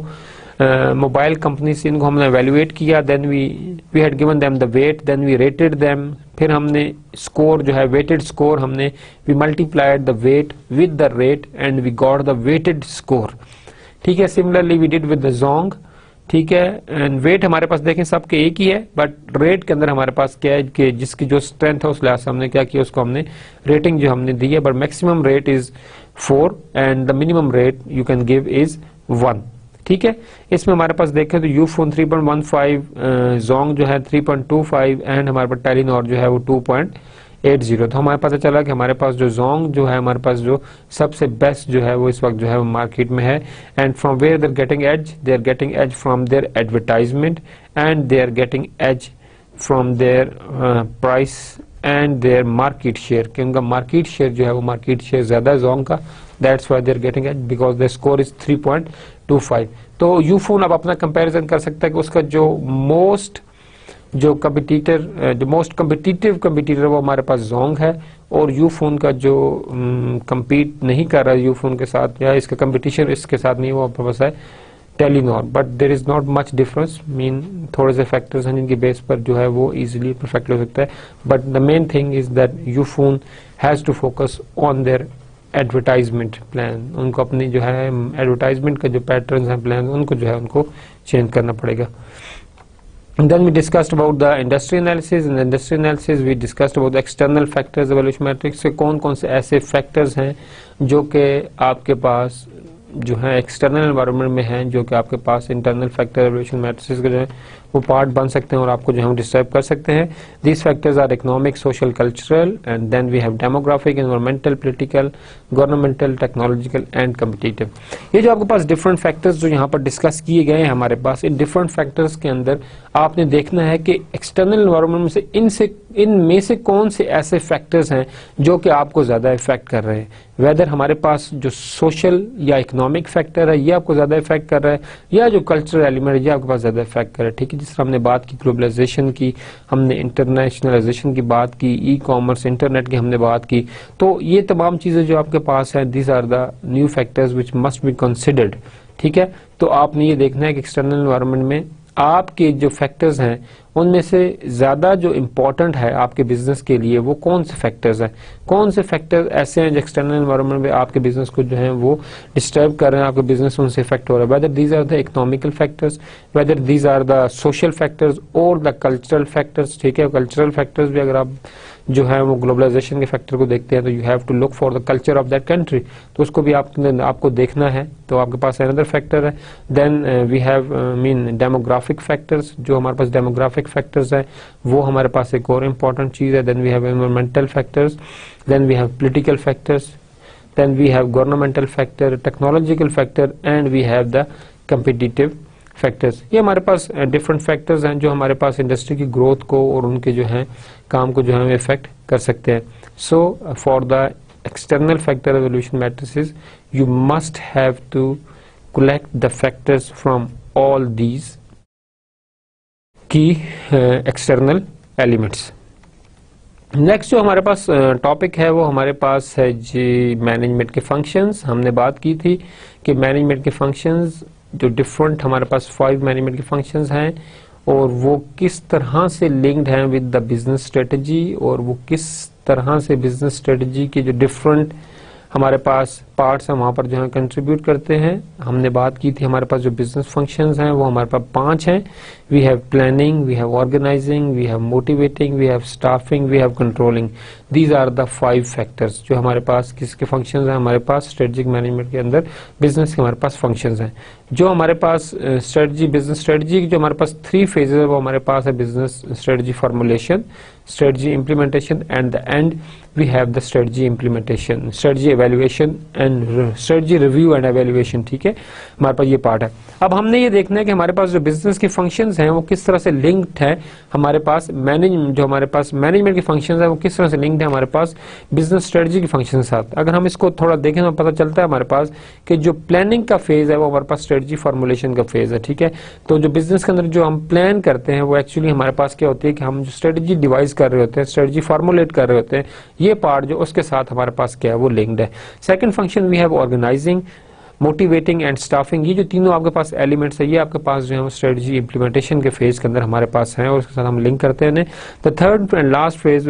[SPEAKER 1] मोबाइल कंपनीज इनको हमने evaluate किया, then we had given them the weight, then we rated them, फिर हमने स्कोर जो है weighted score हमने we multiplied the weight with the rate and we got the weighted score, ठीक है। Similarly we did with the Zong, ठीक है। And wait हमारे पास देखें सबके एक ही है, बट रेट के अंदर हमारे पास क्या है कि जिसकी जो स्ट्रेंथ है उस लिहाज से हमने क्या किया, उसको हमने रेटिंग जो हमने दी है, but maximum rate is 4 and the minimum rate you can give is 1, ठीक है। इसमें हमारे पास देखें तो यूफोन 3.15, जोंग जो है 3.25 एंड हमारे पास टेलीनॉर जो है वो 2.80। तो हमारे पास चला कि हमारे पास जो जोंग जो है हमारे पास जो सबसे बेस्ट जो है वो इस वक्त जो है वो मार्केट में है। And from where they are getting edge, they are getting edge from their advertisement and they are getting edge from their price and their market share, कि उनका मार्केट शेयर जो है वो मार्केट शेयर ज्यादा है Zong का, that's why they are getting edge because the score is 3.25। तो यूफोन अब अपना कंपैरिजन कर सकता है कि उसका जो मोस्ट कम्पिटिटिव कंपटीटर वो हमारे पास जोंग है, और यूफोन का जो compete नहीं कर रहा है यूफोन के साथ या इसका कंपटीशन इसके साथ नहीं, वो हमारे पास है Telenor. But there is not much difference, mean थोड़े से फैक्टर्स हैं जिनकी बेस पर जो है वो इजीली परफेक्ट हो सकता है। But the main thing is that Ufone has to focus on their advertisement plan. उनको अपनी जो है एडवर्टाइजमेंट का जो पैटर्न है प्लान उनको जो है उनको चेंज करना पड़ेगा। And then we discussed about the industry analysis. In the industry analysis we discussed about the external factors evaluation matrix से कौन कौन से ऐसे factors हैं जो कि आपके पास जो है एक्सटर्नल एनवायरनमेंट में हैं, जो कि आपके पास इंटरनल फैक्टर एवल्यूशन मैट्रिसेस के जो है वो पार्ट बन सकते हैं और आपको जो हम डिस्टर्ब कर सकते हैं। These factors are economic, social, cultural, and then we have demographic, environmental, political, governmental, technological and competitive. ये जो आपके पास डिफरेंट फैक्टर्स जो यहाँ पर डिस्कस किए गए हैं हमारे पास, इन डिफरेंट फैक्टर्स के अंदर आपने देखना है कि एक्सटर्नल एनवायरनमेंट में से इनमें से कौन से ऐसे फैक्टर्स हैं जो कि आपको ज्यादा इफेक्ट कर रहे हैं। वेदर हमारे पास जो सोशल या इकोनॉमिक फैक्टर है ये आपको ज्यादा इफेक्ट कर रहा है, या जो कल्चरल एलिमेंट है ये आपके पास ज्यादा इफेक्ट कर रहा है, ठीक है। जिस तरह हमने बात की ग्लोबलाइजेशन की, हमने इंटरनेशनलाइजेशन की बात की, ई कॉमर्स, इंटरनेट की हमने बात की, तो ये तमाम चीजें जो आपके पास है, these are the new factors which must be considered, ठीक है। तो आपने ये देखना है कि एक्सटर्नल एनवायरनमेंट में आपके जो फैक्टर्स हैं उनमें से ज्यादा जो इम्पोर्टेंट है आपके बिजनेस के लिए वो कौन से फैक्टर्स हैं, कौन से फैक्टर्स ऐसे हैं जो एक्सटर्नल एनवायरनमेंट में आपके बिजनेस को जो है वो डिस्टर्ब कर रहे हैं, आपके बिजनेस उनसे इफेक्ट हो रहा है। Whether these are the economical factors, whether these are the social factors और द कल्चरल फैक्टर्स, ठीक है। कल्चरल फैक्टर्स भी अगर आप जो है वो ग्लोबलाइजेशन के फैक्टर को देखते हैं तो you have to look for the culture of that country, तो उसको भी आपको देखना है। तो आपके पास अनदर फैक्टर है। Then we have mean demographic factors, जो हमारे पास डेमोग्राफिक फैक्टर्स है वो हमारे पास एक और इम्पॉर्टेंट चीज है। Then we have environmental factors, then we have political factors, then we have governmental factor, technological factor, and we have the competitive factors. ये हमारे पास डिफरेंट फैक्टर्स हैं जो हमारे पास इंडस्ट्री की ग्रोथ को और उनके जो है काम को जो है इफेक्ट कर सकते हैं। So for the external factor evolution matrices you must have to collect the factors from all these key external elements. Next जो हमारे पास टॉपिक है वो हमारे पास है जी मैनेजमेंट के फंक्शंस. हमने बात की थी कि मैनेजमेंट के फंक्शंस जो डिफरेंट हमारे पास 5 मैनेजमेंट के फंक्शंस हैं और वो किस तरह से लिंक्ड हैं विद द बिजनेस स्ट्रेटजी और वो किस तरह से बिजनेस स्ट्रेटजी के जो डिफरेंट हमारे पास पार्ट्स हैं वहाँ पर जो है कंट्रीब्यूट करते हैं. हमने बात की थी हमारे पास जो बिजनेस फंक्शंस हैं वो हमारे पास 5 हैं. We have planning, we have organizing, we have motivating, we have staffing, we have controlling. These are the 5 factors जो हमारे पास किसके फंक्शंस हैं. हमारे पास स्ट्रेटेजिक मैनेजमेंट के अंदर बिजनेस के हमारे पास फंक्शंस हैं. जो हमारे पास स्ट्रेटजी बिजनेस स्ट्रेटजी की जो हमारे पास 3 फेजेस है वो हमारे पास है business strategy formulation, strategy implementation, and the end we have the strategy implementation, strategy evaluation and strategy review and evaluation. ठीक है, हमारे पास ये पार्ट है. अब हमने ये देखना है कि हमारे पास जो बिजनेस के फंक्शंस हैं वो किस तरह से लिंक्ड है हमारे पास जो हमारे पास मैनेजमेंट के फंक्शंस हैं वो किस तरह से लिंक्ड है हमारे पास बिजनेस स्ट्रेटजी के फंक्शन के साथ. अगर हम इसको थोड़ा देखें तो पता चलता है हमारे पास कि जो प्लानिंग का फेज है वो हमारे पास स्ट्रेटजी फॉर्मुलेशन का फेज है. ठीक है, तो जो बिजनेस के अंदर जो हम प्लान करते हैं वो एक्चुअली हमारे पास क्या होती है कि हम जो स्ट्रेटजी डिवाइस कर रहे होते हैं, स्ट्रेटजी फॉर्मुलेट कर रहे होते हैं, ये पार्ट जो उसके साथ हमारे पास क्या है वो लिंक्ड है. Second function we have organizing, motivating and staffing. ये जो तीनों आपके पास एलिमेंट्स है ये आपके पास जो है स्ट्रेटजी इंप्लीमेंटेशन के फेज के अंदर हमारे पास है और उसके साथ हम लिंक करते हैं. The third and last phase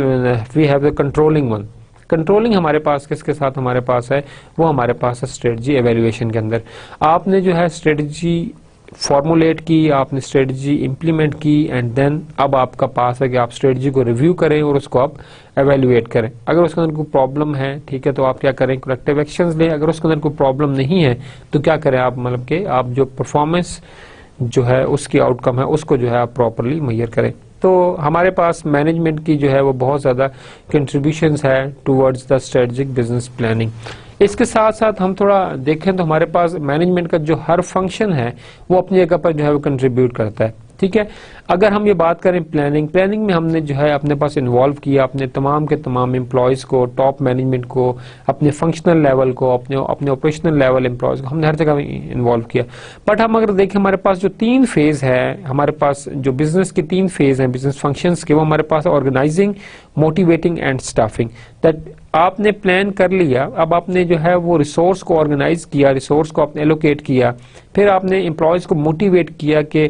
[SPEAKER 1] we have the controlling one. Controlling हमारे पास किसके साथ हमारे पास है वो हमारे पास है स्ट्रेटजी एवेल्युएशन के अंदर. आपने जो है स्ट्रेटजी फॉर्मुलेट की, आपने स्ट्रेटजी इंप्लीमेंट की एंड देन अब आपका पास है कि आप स्ट्रेटजी को रिव्यू करें और उसको आप एवेल्युएट करें. अगर उसके अंदर कोई प्रॉब्लम है, ठीक है, तो आप क्या करें, करेक्टिव एक्शंस लें. अगर उसके अंदर कोई प्रॉब्लम नहीं है तो क्या करें आप, मतलब कि आप जो परफॉर्मेंस जो है उसकी आउटकम है उसको जो है आप प्रॉपरली मेजर करें. तो हमारे पास मैनेजमेंट की जो है वो बहुत ज़्यादा कंट्रीब्यूशंस है towards the strategic business planning. इसके साथ साथ हम थोड़ा देखें तो हमारे पास मैनेजमेंट का जो हर फंक्शन है वो अपनी जगह पर जो है वो कंट्रीब्यूट करता है. ठीक है, अगर हम ये बात करें प्लानिंग में हमने जो है अपने पास इन्वॉल्व किया अपने तमाम के तमाम एम्प्लॉयज को, टॉप मैनेजमेंट को, अपने फंक्शनल लेवल को, अपने ऑपरेशनल लेवल एम्प्लॉयज को हमने हर जगह इन्वॉल्व किया. बट हम अगर देखें हमारे पास जो 3 फेज है, हमारे पास जो बिजनेस के 3 फेज हैं बिजनेस फंक्शंस के, वो हमारे पास organising, motivating and staffing. That आपने प्लान कर लिया, अब आपने जो है वो रिसोर्स को ऑर्गेनाइज किया, रिसोर्स को आपने एलोकेट किया, फिर आपने एम्प्लॉयज को मोटिवेट किया कि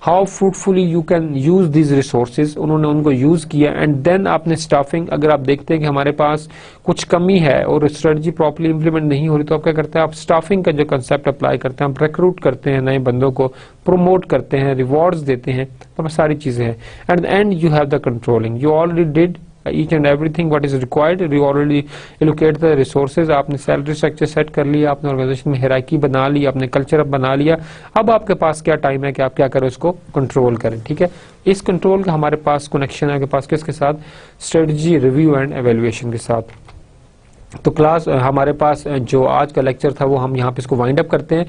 [SPEAKER 1] how fruitfully you can use these resources, उन्होंने उनको यूज किया एंड देन आपने स्टाफिंग. अगर आप देखते हैं कि हमारे पास कुछ कमी है और स्ट्रेटजी प्रॉपर्ली इंप्लीमेंट नहीं हो रही तो आप क्या करते हैं, आप स्टाफिंग का जो कंसेप्ट अप्लाई करते हैं, आप रिक्रूट करते हैं नए बंदों को, प्रोमोट करते हैं, रिवॉर्ड्स देते हैं, तो सारी चीजें हैं. Eight the end you have the controlling. You already did each and everything what is required, you already allocate the resources. आपने सैलरी स्ट्रक्चर सेट कर लिया, आपने ऑर्गेनाइजेशन में हायरार्की बना ली, आपने कल्चर बना लिया. अब आपके पास क्या टाइम है कि आप क्या करें, उसको कंट्रोल करें. ठीक है, इस कंट्रोल का हमारे पास कनेक्शन है आपके पास किसके साथ, स्ट्रेटजी रिव्यू एंड एवेल्युएशन के साथ. तो क्लास हमारे पास जो आज का लेक्चर था वो हम यहाँ पे इसको वाइंड अप करते हैं.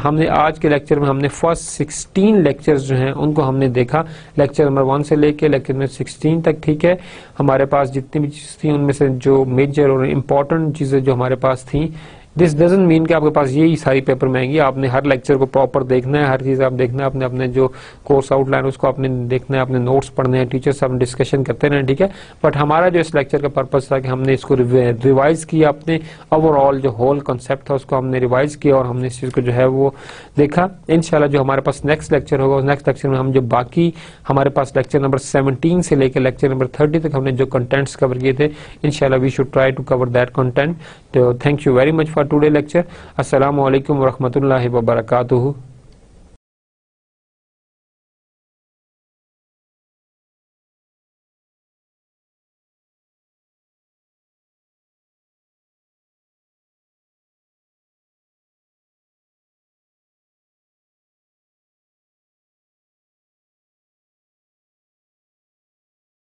[SPEAKER 1] हमने आज के लेक्चर में हमने फर्स्ट 16 लेक्चर्स जो हैं उनको हमने देखा, लेक्चर नंबर 1 से लेके लेक्चर नंबर 16 तक. ठीक है, हमारे पास जितनी भी चीज़ थी उनमें से जो मेजर और इम्पोर्टेंट चीज़ें जो हमारे पास थी, दिस डजंट मीन कि आपके पास यही सारी पेपर में आएंगी. आपने हर लेक्चर को प्रॉपर देखना है, हर चीज़ आप देखना है, अपने जो कोर्स आउटलाइन उसको आपने देखना है, अपने नोट्स पढ़ने हैं, टीचर से हम डिस्कशन करते हैं. ठीक है, बट हमारा जो इस लेक्चर का पर्पस था कि हमने इसको रिवाइज किया, अपने ओवरऑल जो होल कॉन्सेप्ट था उसको हमने रिवाइज किया और हमने इस चीज़ को जो है वो देखा. इंशाल्लाह जो हमारे पास नेक्स्ट लेक्चर होगा, उस नेक्स्ट लेक्चर में हम जो बाकी हमारे पास लेक्चर नंबर 17 से लेकर लेक्चर नंबर 30 तक हमने जो कंटेंट्स कवर किए थे, इंशाल्लाह we should try to cover that content. तो thank you very much for today lecture. अस्सलामु अलैकुम व रहमतुल्लाहि व बरकातुहू.